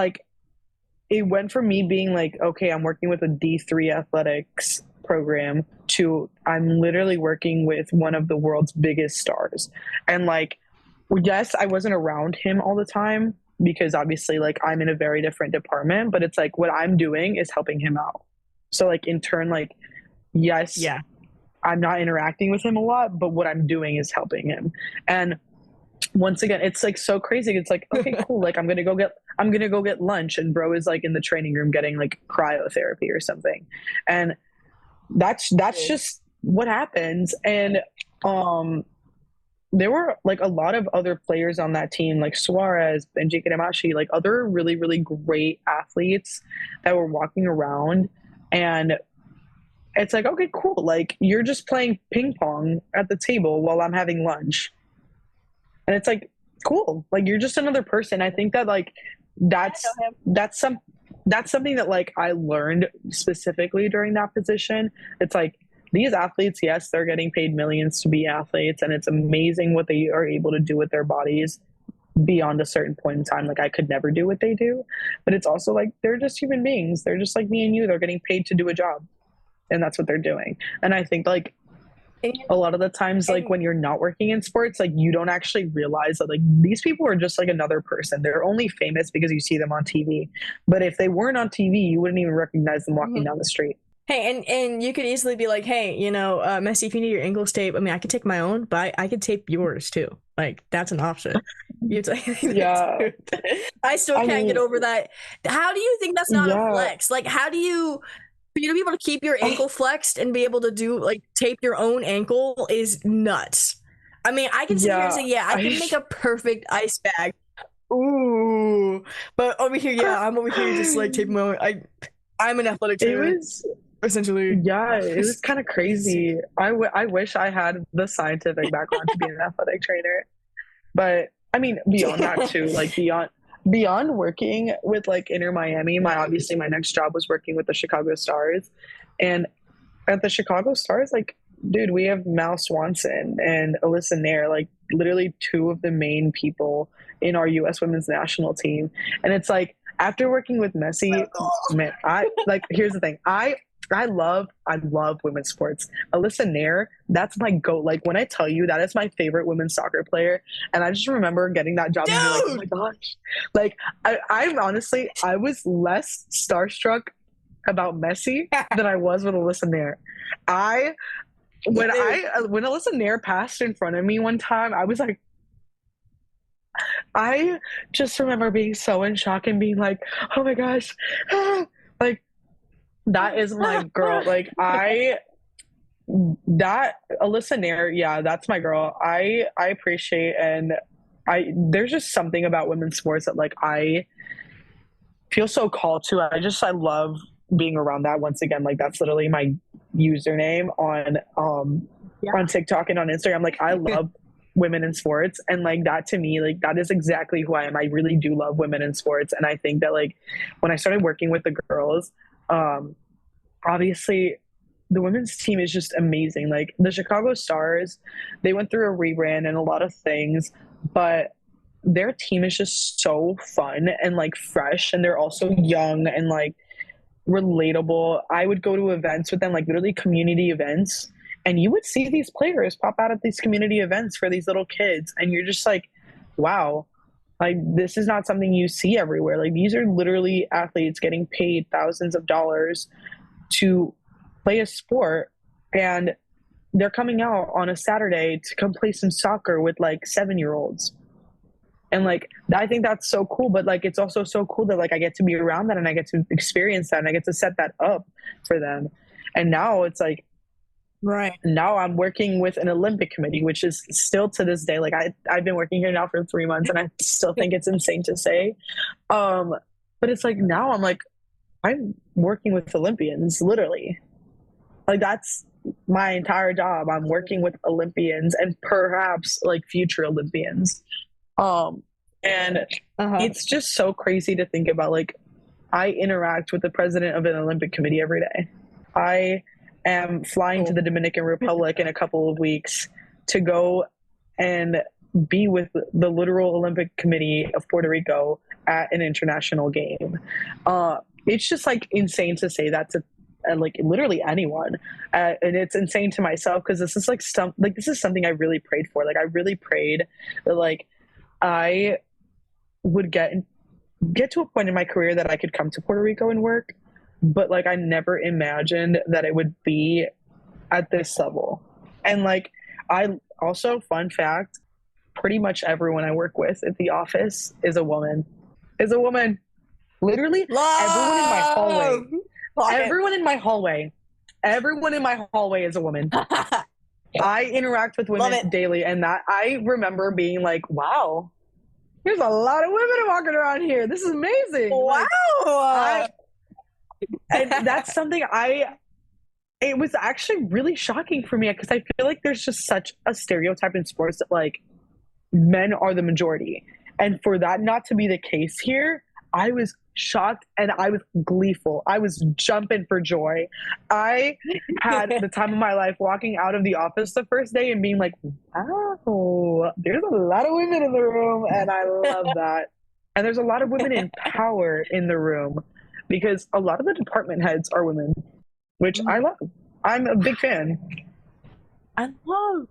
went from me being like, okay, I'm working with a D3 athletics program to I'm literally working with one of the world's biggest stars. And like, yes, I wasn't around him all the time because obviously like I'm in a very different department, but it's like what I'm doing is helping him out. So like in turn, like, yes, yeah, I'm not interacting with him a lot, but what I'm doing is helping him. And once again, it's like so crazy. It's like, okay, cool. Like I'm gonna go get lunch, and bro is like in the training room getting like cryotherapy or something, and that's just what happens. And there were like a lot of other players on that team, like Suarez, Benji Kademashi, like other really, really great athletes that were walking around. And it's like, okay, cool. Like you're just playing ping pong at the table while I'm having lunch. And it's like, cool. Like you're just another person. I think that like that's something that like I learned specifically during that position. It's like these athletes, yes, they're getting paid millions to be athletes, and it's amazing what they are able to do with their bodies beyond a certain point in time. Like I could never do what they do, but it's also like they're just human beings. They're just like me and you. They're getting paid to do a job, and that's what they're doing. And I think like And, a lot of the times, like, and when you're not working in sports, like, you don't actually realize that, like, these people are just like another person. They're only famous because you see them on TV. But if they weren't on TV, you wouldn't even recognize them walking mhm. down the street. Hey, and you could easily be like, hey, Messi, if you need your ankles tape, I mean, I could take my own, but I could tape yours too. Like, that's an option. You take Yeah. I still I can't get mean, over that. How do you think that's not a yeah. flex? Like, how do you, for you to be able to keep your ankle flexed and be able to do, like, tape your own ankle is nuts. I mean, I can sit here and Yeah. say, yeah, I I can make a perfect ice bag. Ooh. But over here, yeah, I'm over here just like taping my own. I'm an athletic it trainer was essentially. Yeah, it was kind of crazy. I wish I had the scientific background to be an athletic trainer. But I mean, beyond that too, like beyond working with like Inter Miami, my next job was working with the Chicago Stars. And at the Chicago Stars, like, dude, we have Mal Swanson and Alyssa Nair, like literally two of the main people in our US women's national team. And it's like after working with Messi, man, I like here's the thing. I love women's sports. Alyssa Nair, that's my goat. Like when I tell you that is my favorite women's soccer player, and I just remember getting that job and being like, oh my Dude! gosh. Like I'm honestly, I was less starstruck about Messi than I was with Alyssa Nair. I when Alyssa Nair passed in front of me one time, I was like, I just remember being so in shock and being like, oh my gosh, like that is my girl. Like that Alyssa Nair, yeah, that's my girl. I appreciate and I there's just something about women's sports that like I feel so called to. I love being around that. Once again, like that's literally my username on TikTok and on Instagram. Like I love women in sports, and like that to me, like that is exactly who I am. I really do love women in sports, and I think that like when I started working with the girls, obviously the women's team is just amazing. Like the Chicago Stars, they went through a rebrand and a lot of things, but their team is just so fun and like fresh, and they're also young and like relatable. I would go to events with them, like literally community events, and you would see these players pop out at these community events for these little kids, and you're just like, wow, like this is not something you see everywhere. Like these are literally athletes getting paid thousands of dollars to play a sport, and they're coming out on a Saturday to come play some soccer with like 7-year-olds. And like I think that's so cool, but like it's also so cool that like I get to be around that and I get to experience that and I get to set that up for them. And now it's like Right. now I'm working with an Olympic committee, which is still to this day, like I've been working here now for 3 months and I still think it's insane to say. But it's like now I'm like I'm working with Olympians, literally. Like that's my entire job. I'm working with Olympians and perhaps like future Olympians. And it's just so crazy to think about. Like I interact with the president of an Olympic committee every day. I am flying to the Dominican Republic in a couple of weeks to go and be with the literal Olympic Committee of Puerto Rico at an international game. It's just like insane to say that to like literally anyone, and it's insane to myself because this is like this is something I really prayed for. Like I really prayed that like I would get to a point in my career that I could come to Puerto Rico and work, but like I never imagined that it would be at this level. And like I also, fun fact, pretty much everyone I work with at the office is a woman. Literally everyone in my hallway. Everyone in my hallway is a woman. I interact with women daily, and that I remember being like, wow, there's a lot of women walking around here. This is amazing. Wow. And that's something it was actually really shocking for me because I feel like there's just such a stereotype in sports that like men are the majority. And for that not to be the case here, I was shocked and I was gleeful. I was jumping for joy. I had the time of my life walking out of the office the first day and being like, wow, there's a lot of women in the room, and I love that. And there's a lot of women in power in the room because a lot of the department heads are women, which I love. I'm a big fan. I love.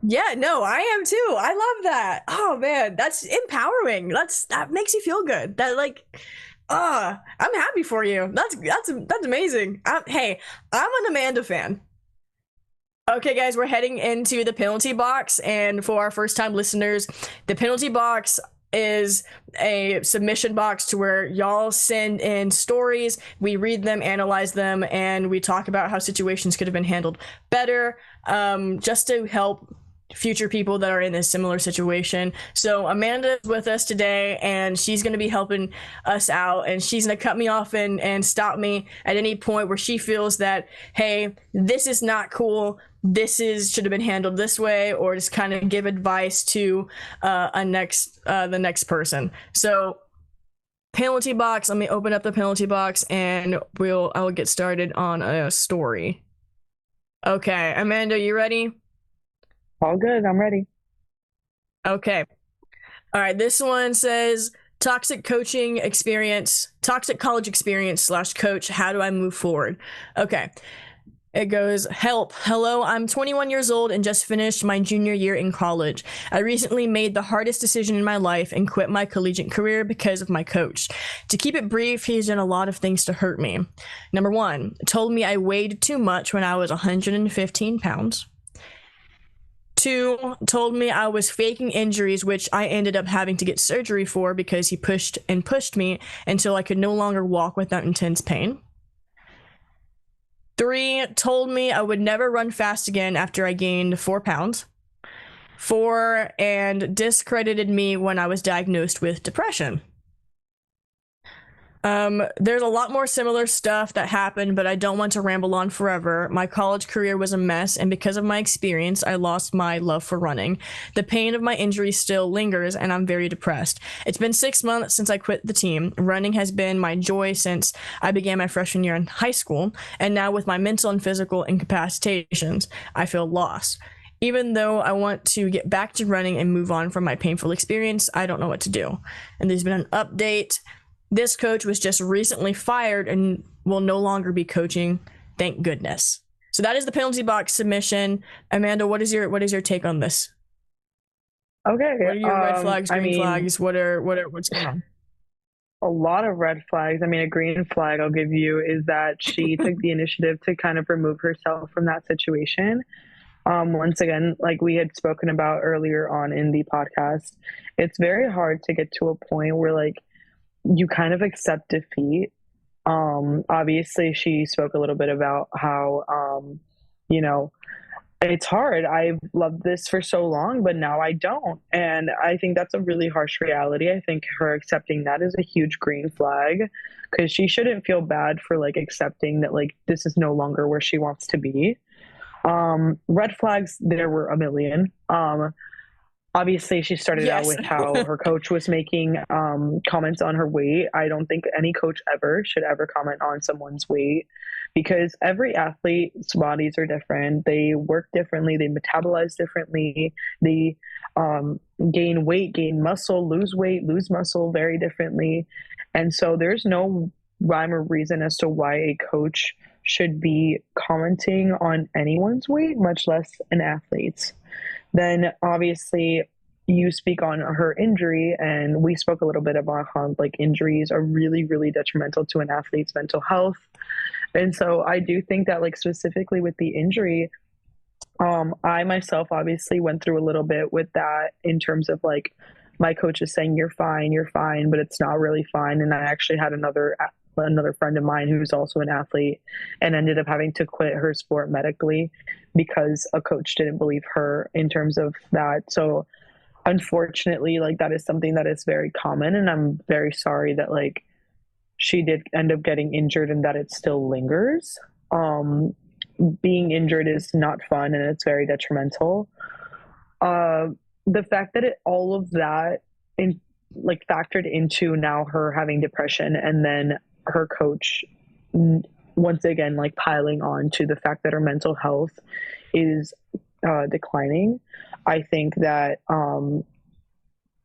Yeah, no, I am too. I love that. Oh man, that's empowering. That makes you feel good. That like, I'm happy for you. That's amazing. Hey, I'm an Amanda fan. Okay, guys, we're heading into the penalty box, and for our first-time listeners, the penalty box is a submission box to where y'all send in stories. We read them, analyze them, and we talk about how situations could have been handled better, just to help future people that are in a similar situation. So Amanda is with us today, and she's going to be helping us out, and she's going to cut me off and stop me at any point where she feels that, hey, this is not cool, this is should have been handled this way, or just kind of give advice to the next person. So penalty box, let me open up the penalty box and I will get started on a story. Okay, Amanda, you ready? All good. I'm ready. Okay. All right. This one says toxic college experience / coach. How do I move forward? Okay. It goes, help. Hello, I'm 21 years old and just finished my junior year in college. I recently made the hardest decision in my life and quit my collegiate career because of my coach. To keep it brief, he's done a lot of things to hurt me. Number one, told me I weighed too much when I was 115 pounds. 2, told me I was faking injuries, which I ended up having to get surgery for because he pushed and pushed me until I could no longer walk without intense pain. 3, told me I would never run fast again after I gained 4 pounds. 4, and discredited me when I was diagnosed with depression. There's a lot more similar stuff that happened, but I don't want to ramble on forever. My college career was a mess, and because of my experience, I lost my love for running. The pain of my injury still lingers, and I'm very depressed. It's been 6 months since I quit the team. Running has been my joy since I began my freshman year in high school, and now with my mental and physical incapacitations, I feel lost. Even though I want to get back to running and move on from my painful experience, I don't know what to do. And there's been an update. This coach was just recently fired and will no longer be coaching. Thank goodness. So that is the penalty box submission. Amanda, what is your take on this? Okay. What are your red flags, green flags? What's going on? A lot of red flags. I mean, a green flag I'll give you is that she took the initiative to kind of remove herself from that situation. Once again, like we had spoken about earlier on in the podcast, it's very hard to get to a point where like you kind of accept defeat. Obviously she spoke a little bit about how, you know, it's hard. I've loved this for so long, but now I don't. And I think that's a really harsh reality. I think her accepting that is a huge green flag because she shouldn't feel bad for like accepting that like this is no longer where she wants to be. Red flags, there were a million. Obviously she started out with how her coach was making comments on her weight. I don't think any coach ever should ever comment on someone's weight because every athlete's bodies are different. They work differently, they metabolize differently, they gain weight, gain muscle, lose weight, lose muscle very differently. And so there's no rhyme or reason as to why a coach should be commenting on anyone's weight, much less an athlete's. Then obviously you speak on her injury, and we spoke a little bit about how like injuries are really, really detrimental to an athlete's mental health. And so I do think that like specifically with the injury, I myself obviously went through a little bit with that in terms of like my coach is saying you're fine, but it's not really fine. And I actually had another friend of mine who's also an athlete and ended up having to quit her sport medically because a coach didn't believe her in terms of that. So unfortunately, like that is something that is very common, and I'm very sorry that like she did end up getting injured and that it still lingers. Being injured is not fun and it's very detrimental. The fact that all of that in like factored into now her having depression and then her coach once again like piling on to the fact that her mental health is declining. I think that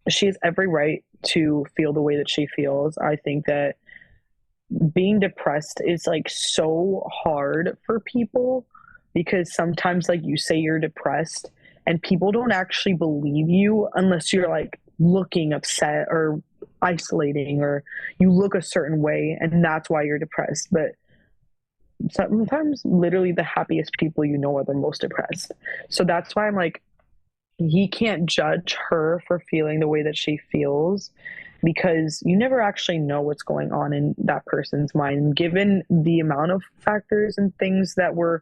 she has every right to feel the way that she feels. I think that being depressed is like so hard for people because sometimes like you say you're depressed and people don't actually believe you unless you're like looking upset or isolating or you look a certain way and that's why you're depressed. But sometimes literally the happiest people you know are the most depressed. So that's why I'm like, he can't judge her for feeling the way that she feels because you never actually know what's going on in that person's mind. Given the amount of factors and things that were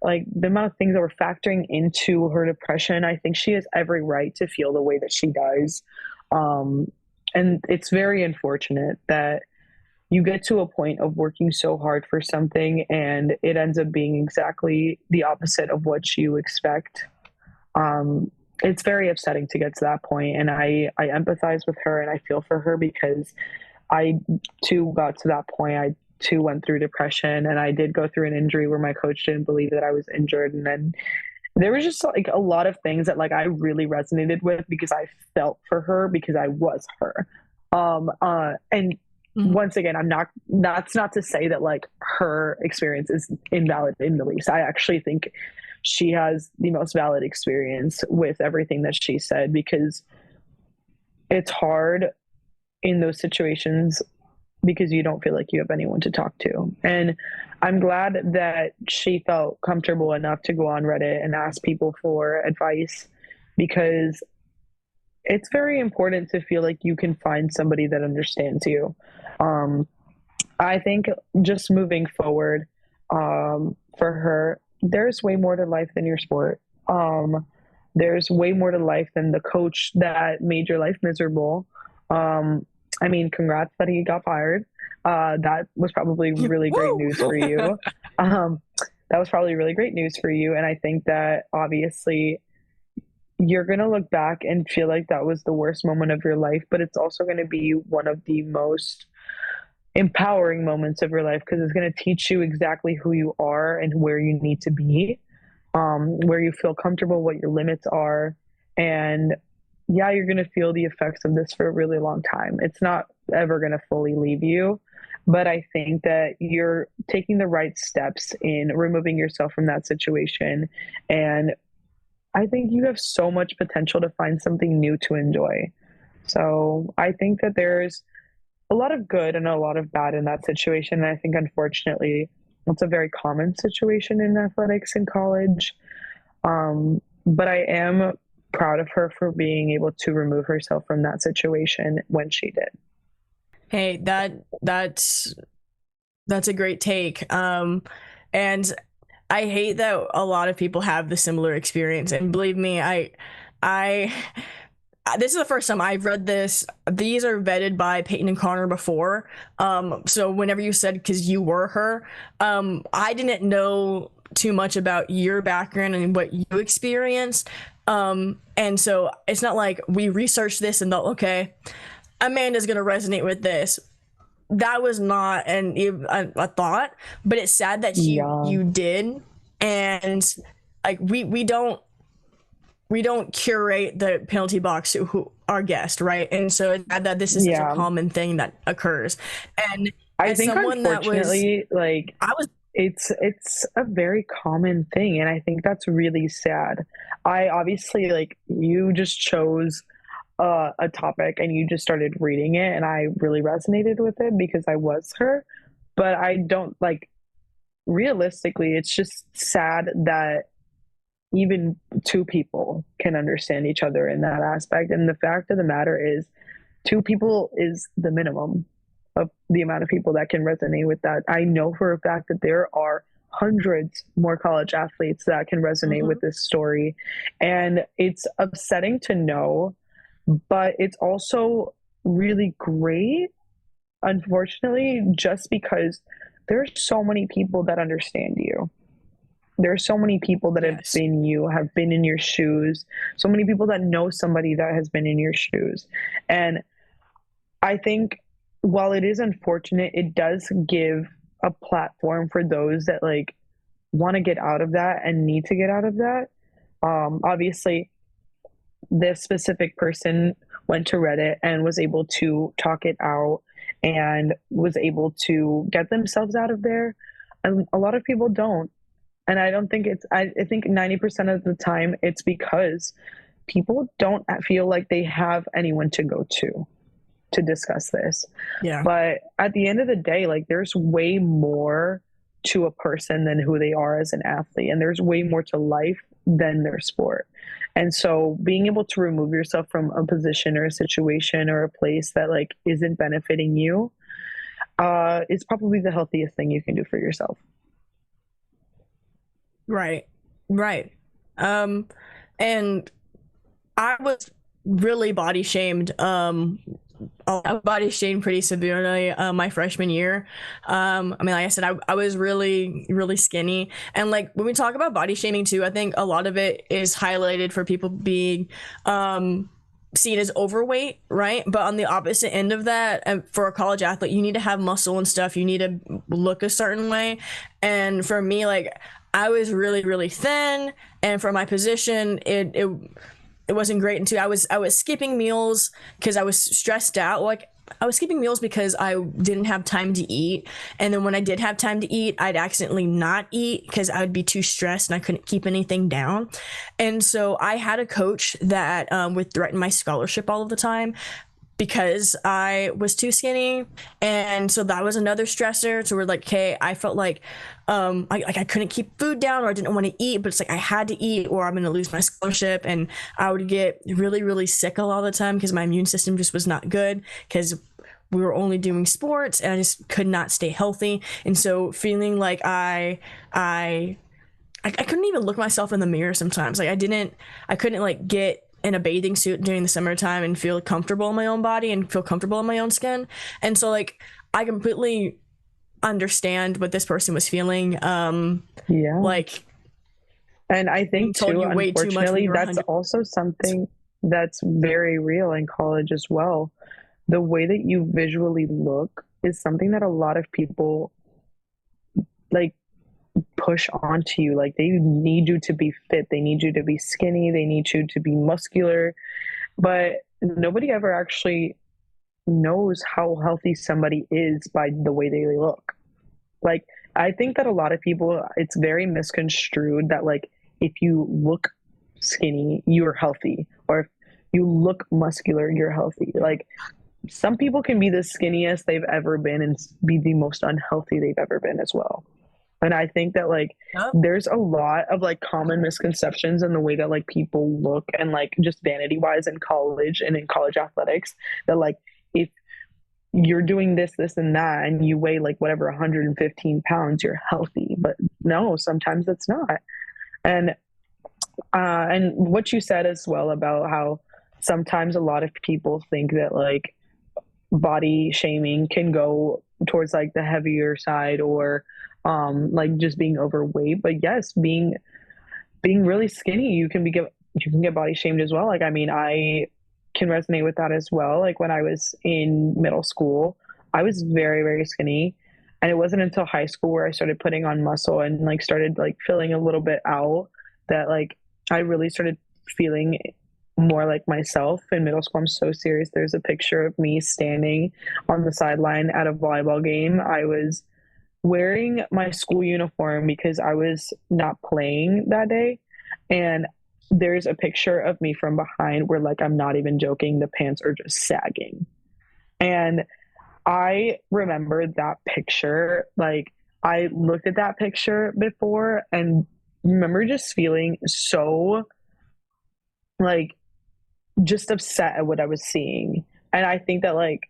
like the amount of things that were factoring into her depression, I think she has every right to feel the way that she does. And it's very unfortunate that you get to a point of working so hard for something and it ends up being exactly the opposite of what you expect. It's very upsetting to get to that point, and I empathize with her and I feel for her because I too got to that point. I too went through depression, and I did go through an injury where my coach didn't believe that I was injured, and then there was just like a lot of things that like I really resonated with because I felt for her because I was her. And once again, I'm not, that's not to say that like her experience is invalid in the least. I actually think she has the most valid experience with everything that she said because it's hard in those situations because you don't feel like you have anyone to talk to. And I'm glad that she felt comfortable enough to go on Reddit and ask people for advice because it's very important to feel like you can find somebody that understands you. I think just moving forward, for her, there's way more to life than your sport. There's way more to life than the coach that made your life miserable. I mean, congrats that he got fired. That was probably really great news for you. That was probably really great news for you. And I think that obviously you're going to look back and feel like that was the worst moment of your life, but it's also going to be one of the most empowering moments of your life because it's going to teach you exactly who you are and where you need to be, where you feel comfortable, what your limits are. And yeah, you're going to feel the effects of this for a really long time. It's not ever going to fully leave you, but I think that you're taking the right steps in removing yourself from that situation. And I think you have so much potential to find something new to enjoy. So I think that there's a lot of good and a lot of bad in that situation. And I think, unfortunately, it's a very common situation in athletics in college. But I am proud of her for being able to remove herself from that situation when she did. Hey, that's a great take. And I hate that a lot of people have the similar experience. And believe me, I this is the first time I've read this. These are vetted by Peyton and Connor before. So whenever you said because you were her, I didn't know too much about your background and what you experienced. And so it's not like we researched this and thought, okay, Amanda's gonna resonate with this. That was not a thought, but it's sad that you did, and like we don't curate the penalty box to who our guest, right? And so it's sad that this is such a common thing that occurs. And I as think someone that was, like I was, it's a very common thing, and I think that's really sad. I obviously like you just chose a topic and you just started reading it and I really resonated with it because I was her, but I don't like realistically it's just sad that even two people can understand each other in that aspect. And the fact of the matter is two people is the minimum of the amount of people that can resonate with that. I know for a fact that there are hundreds more college athletes that can resonate with this story, and it's upsetting to know, but it's also really great, unfortunately, just because there's so many people that understand you. There are so many people that have been in your shoes, so many people that know somebody that has been in your shoes. And I think while it is unfortunate, it does give a platform for those that like want to get out of that and need to get out of that. Obviously, this specific person went to Reddit and was able to talk it out and was able to get themselves out of there. And a lot of people don't. And I don't think I think 90% of the time it's because people don't feel like they have anyone to go to discuss this. Yeah. But at the end of the day, like there's way more to a person than who they are as an athlete, and there's way more to life than their sport. And so being able to remove yourself from a position or a situation or a place that like isn't benefiting you is probably the healthiest thing you can do for yourself. Right. Right. And I was really body shamed. I was body shamed pretty severely my freshman year. I mean, like I said, I was really, really skinny. And like when we talk about body shaming too, I think a lot of it is highlighted for people being seen as overweight, right? But on the opposite end of that, for a college athlete, you need to have muscle and stuff. You need to look a certain way. And for me, like I was really, really thin, and for my position, it wasn't great. And too, I was skipping meals because I was stressed out. Like I was skipping meals because I didn't have time to eat, and then when I did have time to eat, I'd accidentally not eat because I would be too stressed and I couldn't keep anything down. And so I had a coach that would threaten my scholarship all of the time because I was too skinny. And so that was another stressor. So we're like, okay, I felt like I couldn't keep food down, or I didn't want to eat, but it's like I had to eat or I'm going to lose my scholarship. And I would get really, really sick a lot of the time because my immune system just was not good because we were only doing sports and I just could not stay healthy. And so feeling like I couldn't even look myself in the mirror sometimes. Like I couldn't like get in a bathing suit during the summertime and feel comfortable in my own body and feel comfortable in my own skin. And so like I completely understand what this person was feeling. Yeah. Like And I being think told too, you weighed too much when unfortunately, you were that's 100. also something that's very real in college as well. The way that you visually look is something that a lot of people like push onto you. Like they need you to be fit, they need you to be skinny, they need you to be muscular, but nobody ever actually knows how healthy somebody is by the way they look. Like I think that a lot of people, it's very misconstrued that like if you look skinny, you're healthy, or if you look muscular, you're healthy. Like some people can be the skinniest they've ever been and be the most unhealthy they've ever been as well. And I think that like Yep. there's a lot of like common misconceptions in the way that like people look and like just vanity wise in college and in college athletics, that like if you're doing this, this, and that, and you weigh like whatever 115 pounds, you're healthy. But no, sometimes it's not. And and what you said as well about how sometimes a lot of people think that like body shaming can go towards like the heavier side or like just being overweight. But yes, being really skinny, you can get body shamed as well. Like I mean, I can resonate with that as well. Like when I was in middle school, I was very, very skinny. And it wasn't until high school where I started putting on muscle and like started like filling a little bit out that like I really started feeling more like myself. In middle school, I'm so serious. There's a picture of me standing on the sideline at a volleyball game. I was wearing my school uniform because I was not playing that day. And there's a picture of me from behind where, like, I'm not even joking, the pants are just sagging. And I remember that picture. Like, I looked at that picture before and remember just feeling so, like, just upset at what I was seeing. And I think that, like,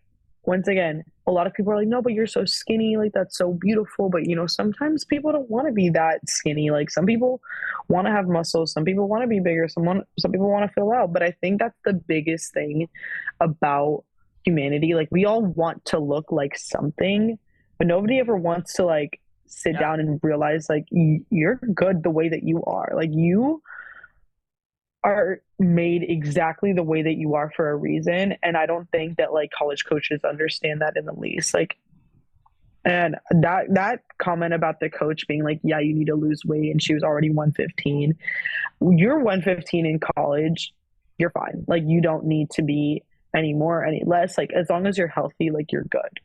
once again, a lot of people are like, no, but you're so skinny. Like, that's so beautiful. But, you know, sometimes people don't want to be that skinny. Like, some people want to have muscles. Some people want to be bigger. Some people want to fill out. But I think that's the biggest thing about humanity. Like, we all want to look like something, but nobody ever wants to, like, sit Yeah. down and realize, like, you're good the way that you are. Like, you are made exactly the way that you are for a reason. And I don't think that like college coaches understand that in the least. Like, and that comment about the coach being like, yeah, you need to lose weight, and she was already 115. You're 115 in college, you're fine. Like, you don't need to be any more, any less. Like, as long as you're healthy, like, you're good.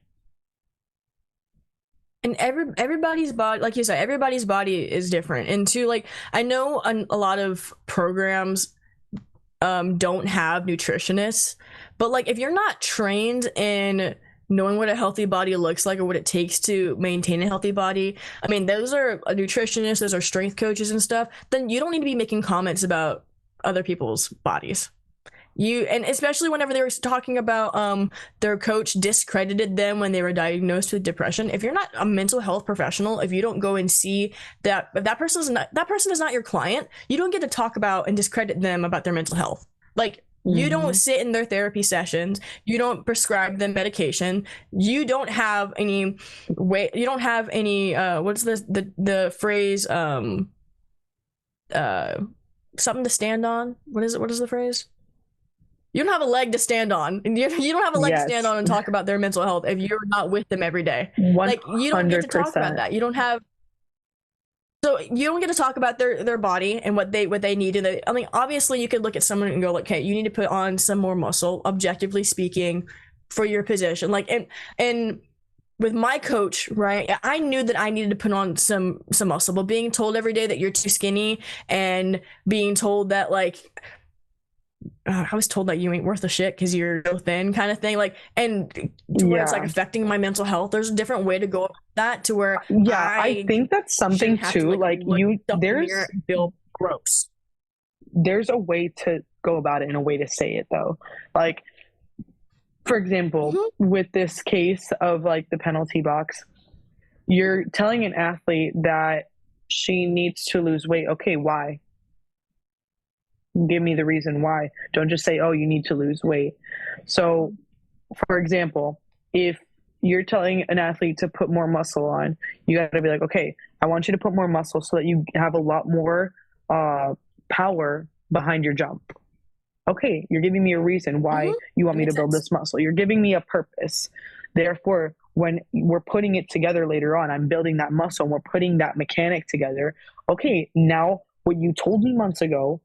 And everybody's body, like you said, everybody's body is different. And two, like I know a lot of programs don't have nutritionists, but like if you're not trained in knowing what a healthy body looks like or what it takes to maintain a healthy body, I mean those are nutritionists, those are strength coaches and stuff, then you don't need to be making comments about other people's bodies. You, and especially whenever they were talking about their coach discredited them when they were diagnosed with depression. If you're not a mental health professional, if you don't go and see that, if that person is not your client, you don't get to talk about and discredit them about their mental health. Like you don't sit in their therapy sessions, you don't prescribe them medication, you don't have any way, you don't have any what's the phrase something to stand on, what is it, what is the phrase? You don't have a leg to stand on. You don't have a leg to stand on and talk about their mental health if you're not with them every day. 100%. Like you don't get to talk about that. You don't have, so you don't get to talk about their body and what they need. And I mean, obviously you could look at someone and go like, okay, you need to put on some more muscle, objectively speaking, for your position. Like and with my coach, right, I knew that I needed to put on some muscle, but being told every day that you're too skinny and being told that like I was told that you ain't worth a shit because you're so thin, kind of thing. Like, and to where it's like affecting my mental health. There's a different way to go about that to where I think that's something too. Like you, feel gross. There's a way to go about it and a way to say it though. Like, for example, with this case of like the penalty box, you're telling an athlete that she needs to lose weight. Okay, why? Give me the reason why. Don't just say, oh, you need to lose weight. So, for example, if you're telling an athlete to put more muscle on, you got to be like, okay, I want you to put more muscle so that you have a lot more power behind your jump. Okay, you're giving me a reason why you want me to build this muscle. You're giving me a purpose. Therefore, when we're putting it together later on, I'm building that muscle and we're putting that mechanic together. Okay, now what you told me months ago,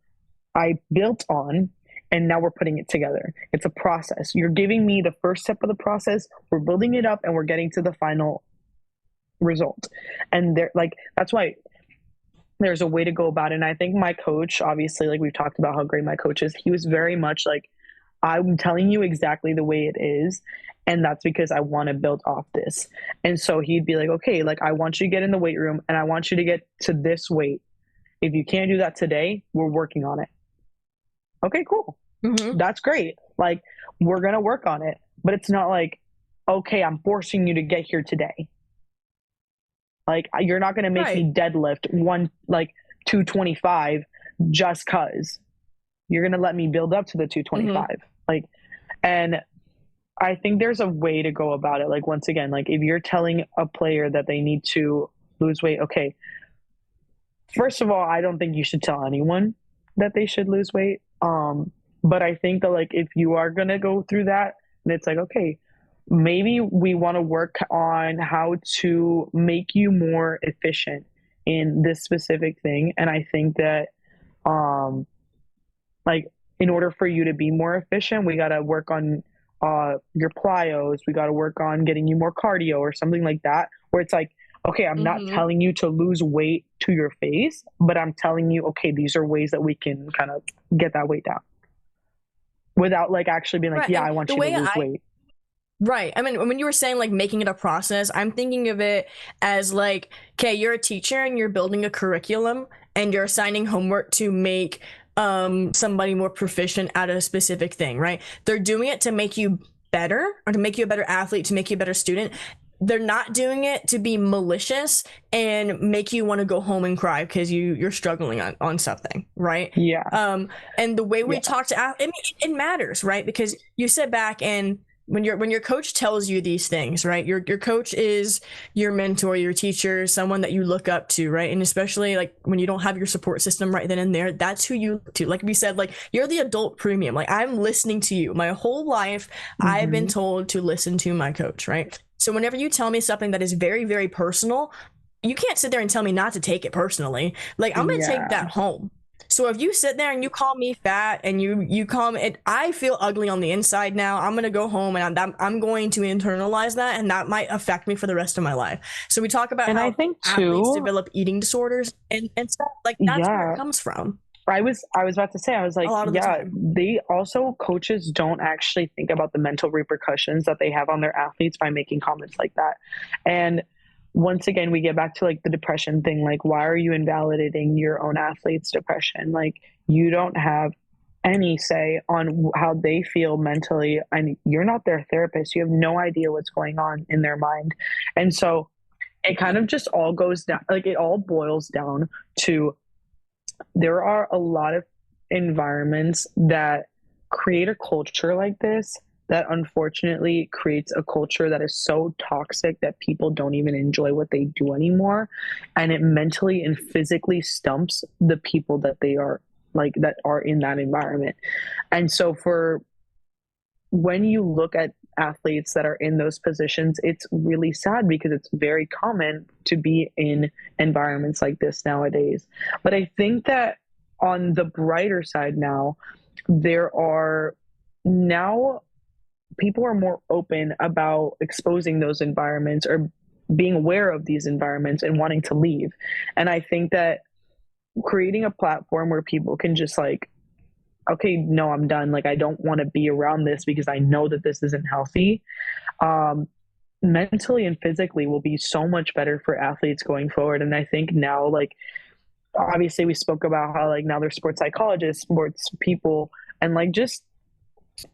I built on, and now we're putting it together. It's a process. You're giving me the first step of the process. We're building it up and we're getting to the final result. And there, like, that's why there's a way to go about it. And I think my coach, obviously, like we've talked about how great my coach is, he was very much like, I'm telling you exactly the way it is. And that's because I want to build off this. And so he'd be like, okay, like I want you to get in the weight room and I want you to get to this weight. If you can't do that today, we're working on it. Okay, cool. That's great. Like, we're going to work on it. But it's not like, okay, I'm forcing you to get here today. Like, you're not going to make me deadlift 225 just cause. You're going to let me build up to the 225. Like, and I think there's a way to go about it. Like, once again, like if you're telling a player that they need to lose weight, okay, first of all, I don't think you should tell anyone that they should lose weight. But I think that like if you are gonna go through that, and it's like, okay, maybe we want to work on how to make you more efficient in this specific thing. And I think that like in order for you to be more efficient, we gotta work on your plyos, we gotta work on getting you more cardio or something like that, where it's like, okay, I'm not telling you to lose weight to your face, but I'm telling you, okay, these are ways that we can kind of get that weight down without like actually being like, I want you to lose weight. Right. I mean, when you were saying like making it a process, I'm thinking of it as like, okay, you're a teacher and you're building a curriculum and you're assigning homework to make somebody more proficient at a specific thing, right? They're doing it to make you better or to make you a better athlete, to make you a better student. They're not doing it to be malicious and make you want to go home and cry because you're struggling on something, right? Yeah. And the way we talk to it matters, right? Because you sit back and when your coach tells you these things, right? Your coach is your mentor, your teacher, someone that you look up to, right? And especially like when you don't have your support system right then and there, that's who you look to. Like we said, like you're the adult premium. Like I'm listening to you. My whole life, I've been told to listen to my coach, right? So whenever you tell me something that is very, very personal, you can't sit there and tell me not to take it personally. Like I'm going to take that home. So if you sit there and you call me fat and you call me, I feel ugly on the inside now. I'm gonna go home and I'm going to internalize that, and that might affect me for the rest of my life. So we talk about And I how think athletes too, develop eating disorders and stuff. Like that's where it yeah, comes from I was about to say, I was a like, lot of the yeah, time. they also, coaches don't actually think about the mental repercussions that they have on their athletes by making comments like that. And once again, we get back to like the depression thing. Like, why are you invalidating your own athlete's depression? Like, you don't have any say on how they feel mentally, and you're not their therapist. You have no idea what's going on in their mind. And so it kind of just all goes down, like, it all boils down to, there are a lot of environments that create a culture like this, that unfortunately creates a culture that is so toxic that people don't even enjoy what they do anymore, and it mentally and physically stumps the people that they are, like, that are in that environment. And so for, when you look at athletes that are in those positions, it's really sad because it's very common to be in environments like this nowadays. But I think that on the brighter side now, there are, now people are more open about exposing those environments, or being aware of these environments and wanting to leave. And I think that creating a platform where people can just like, okay, no, I'm done. Like, I don't want to be around this because I know that this isn't healthy. Um, Mentally and physically will be so much better for athletes going forward. And I think now, like, obviously we spoke about how like now there's sports psychologists, sports people, and like just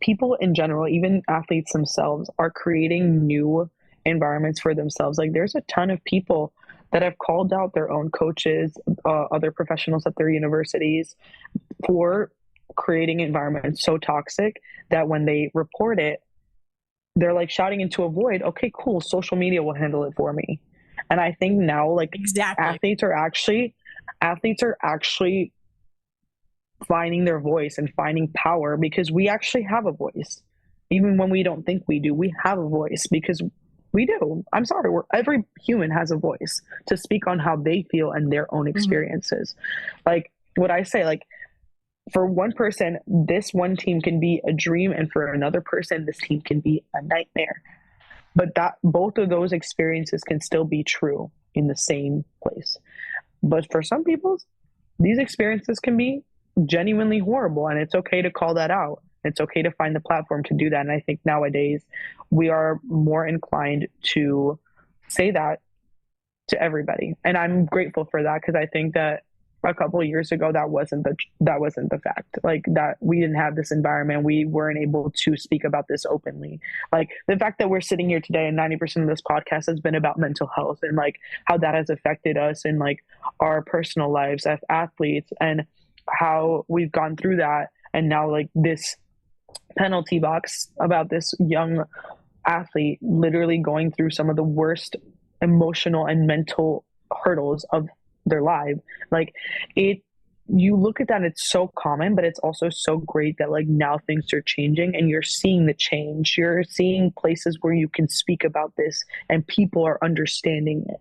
people in general, even athletes themselves, are creating new environments for themselves. Like, there's a ton of people that have called out their own coaches, other professionals at their universities, for creating environments so toxic that when they report it, they're like shouting into a void, okay, cool, social media will handle it for me. And I think now, like, Exactly. athletes are actually finding their voice and finding power, because we actually have a voice. Even when we don't think we do, we have a voice, because we do. I'm sorry, every human has a voice to speak on how they feel and their own Mm-hmm. experiences. Like, what I say, like, for one person, this one team can be a dream, and for another person, this team can be a nightmare. But that, both of those experiences can still be true in the same place. But for some people, these experiences can be genuinely horrible, and it's okay to call that out. It's okay to find the platform to do that. And I think nowadays we are more inclined to say that to everybody, and I'm grateful for that, because I think that a couple of years ago that wasn't the fact. Like, that we didn't have this environment, we weren't able to speak about this openly. Like, the fact that we're sitting here today and 90% of this podcast has been about mental health, and like how that has affected us in like our personal lives as athletes, and how we've gone through that, and now like this penalty box about this young athlete literally going through some of the worst emotional and mental hurdles of their life. Like, it, you look at that, it's so common, but it's also so great that like now things are changing and you're seeing the change. You're seeing places where you can speak about this and people are understanding it.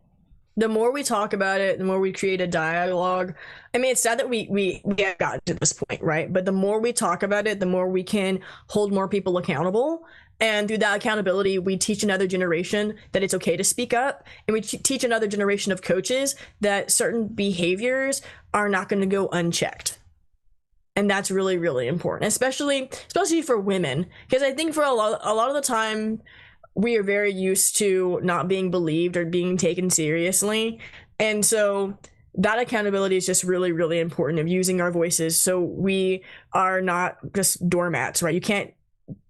The more we talk about it, the more we create a dialogue. I mean, it's sad that we have gotten to this point, right? But the more we talk about it, the more we can hold more people accountable. And through that accountability, we teach another generation that it's okay to speak up. And we teach another generation of coaches that certain behaviors are not going to go unchecked. And that's really, really important, especially for women. Because I think for a lot of the time, we are very used to not being believed or being taken seriously. And so that accountability is just really, really important of using our voices so we are not just doormats, right? You can't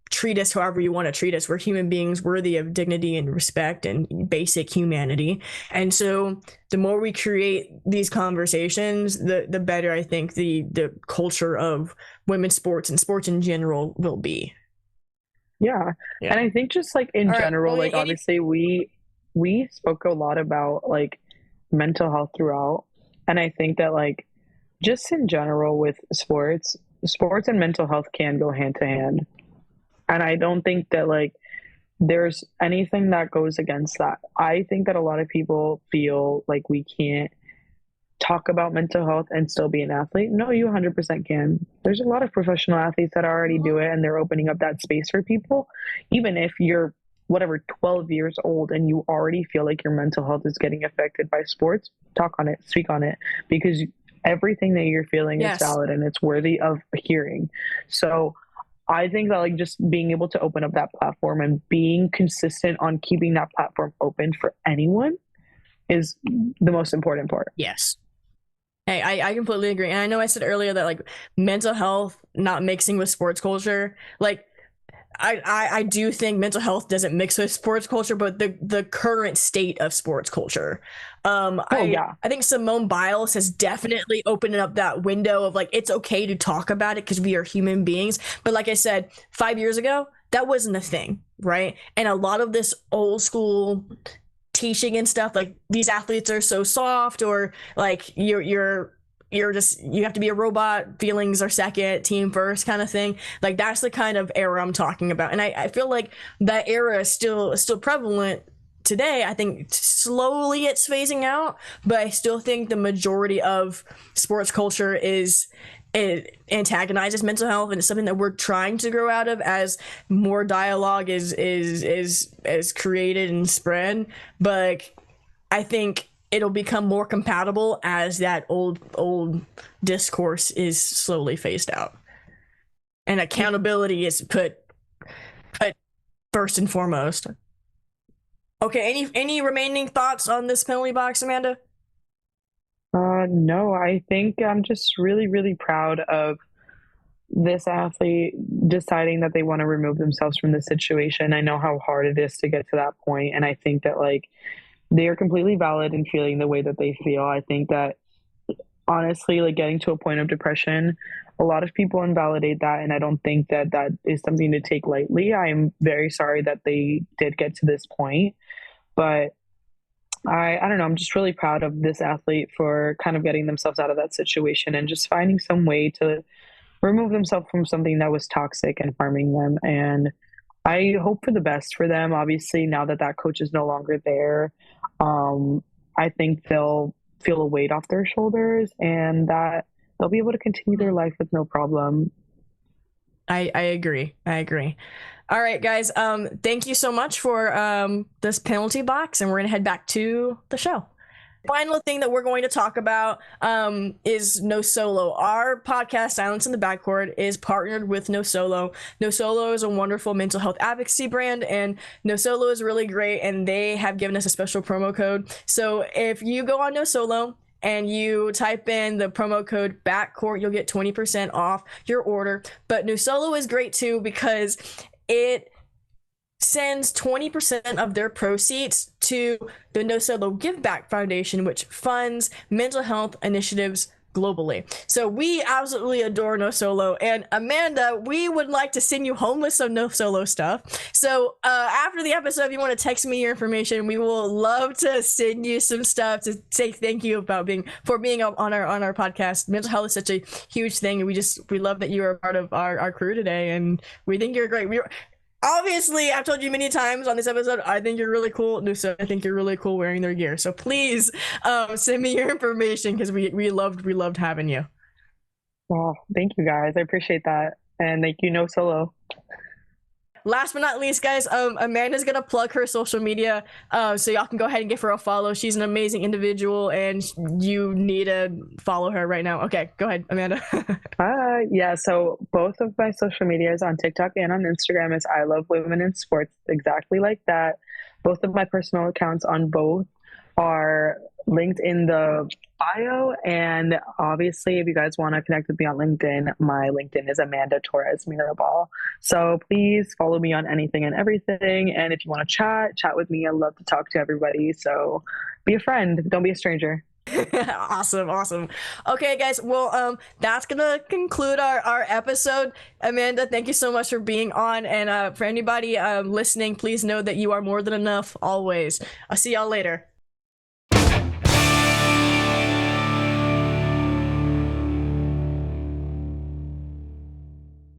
treat us however you want to treat us. We're human beings worthy of dignity and respect and basic humanity. And so the more we create these conversations, the better I think the culture of women's sports and sports in general will be. Yeah. Yeah. And I think just like in All right. general, Well, like obviously we spoke a lot about like mental health throughout. And I think that like just in general with sports and mental health can go hand to hand. And I don't think that like there's anything that goes against that. I think that a lot of people feel like we can't talk about mental health and still be an athlete? No, you 100% can. There's a lot of professional athletes that already do it, and they're opening up that space for people. Even if you're whatever 12 years old and you already feel like your mental health is getting affected by sports, talk on it, speak on it, because everything that you're feeling is valid and it's worthy of hearing. So I think that like just being able to open up that platform and being consistent on keeping that platform open for anyone is the most important part. Yes. Hey, I completely agree. And I know I said earlier that like mental health not mixing with sports culture, like I do think mental health doesn't mix with sports culture, but the current state of sports culture. I think Simone Biles has definitely opened up that window of like it's okay to talk about it because we are human beings. But like I said, 5 years ago, that wasn't a thing, right? And a lot of this old school teaching and stuff, like these athletes are so soft, or like you're just, you have to be a robot, feelings are second, team first kind of thing. Like that's the kind of era I'm talking about. And I feel like that era is still prevalent today. I think slowly it's phasing out, but I still think the majority of sports culture it antagonizes mental health, and it's something that we're trying to grow out of as more dialogue is created and spread. But I think it'll become more compatible as that old discourse is slowly phased out, and accountability is put first and foremost. Okay, any remaining thoughts on this penalty box, Amanda? No, I think I'm just really, really proud of this athlete deciding that they want to remove themselves from the situation. I know how hard it is to get to that point, and I think that like they are completely valid in feeling the way that they feel. I think that honestly, like getting to a point of depression, a lot of people invalidate that, and I don't think that that is something to take lightly. I'm very sorry that they did get to this point, but I don't know, I'm just really proud of this athlete for kind of getting themselves out of that situation and just finding some way to remove themselves from something that was toxic and harming them. And I hope for the best for them. Obviously, now that that coach is no longer there, I think they'll feel a weight off their shoulders and that they'll be able to continue their life with no problem. I agree. All right, guys. Thank you so much for this penalty box, and we're gonna head back to the show. Final thing that we're going to talk about is No Solo. Our podcast, Silence in the Backcourt, is partnered with No Solo. No Solo is a wonderful mental health advocacy brand, and No Solo is really great, and they have given us a special promo code. So if you go on No Solo and you type in the promo code Backcourt, you'll get 20% off your order. But No Solo is great too because it sends 20% of their proceeds to the No Solo Give Back Foundation, which funds mental health initiatives globally. So we absolutely adore No Solo, and Amanda, we would like to send you home with some No Solo stuff. So after the episode, if you want to text me your information, we will love to send you some stuff to say thank you about being on our podcast. Mental health is such a huge thing, and we love that you are a part of our crew today, and we think you're great. Obviously, I've told you many times on this episode, I think you're really cool. Nusa, I think you're really cool wearing their gear. So please send me your information because we loved having you. Oh, thank you guys. I appreciate that. And thank you, No Solo. Last but not least, guys, Amanda's gonna plug her social media, so y'all can go ahead and give her a follow. She's an amazing individual, and you need to follow her right now. Okay, go ahead, Amanda. Yeah, so both of my social medias on TikTok and on Instagram is I Love Women in Sports, exactly like that. Both of my personal accounts on both are linked in the bio, and obviously if you guys want to connect with me on LinkedIn, my LinkedIn is Amanda Torres Mirabal. So please follow me on anything and everything, and if you want to chat with me. I love to talk to everybody, so be a friend, don't be a stranger. Awesome. Okay, guys, well, that's gonna conclude our episode. Amanda, thank you so much for being on, and for anybody listening, please know that you are more than enough always. I'll see y'all later.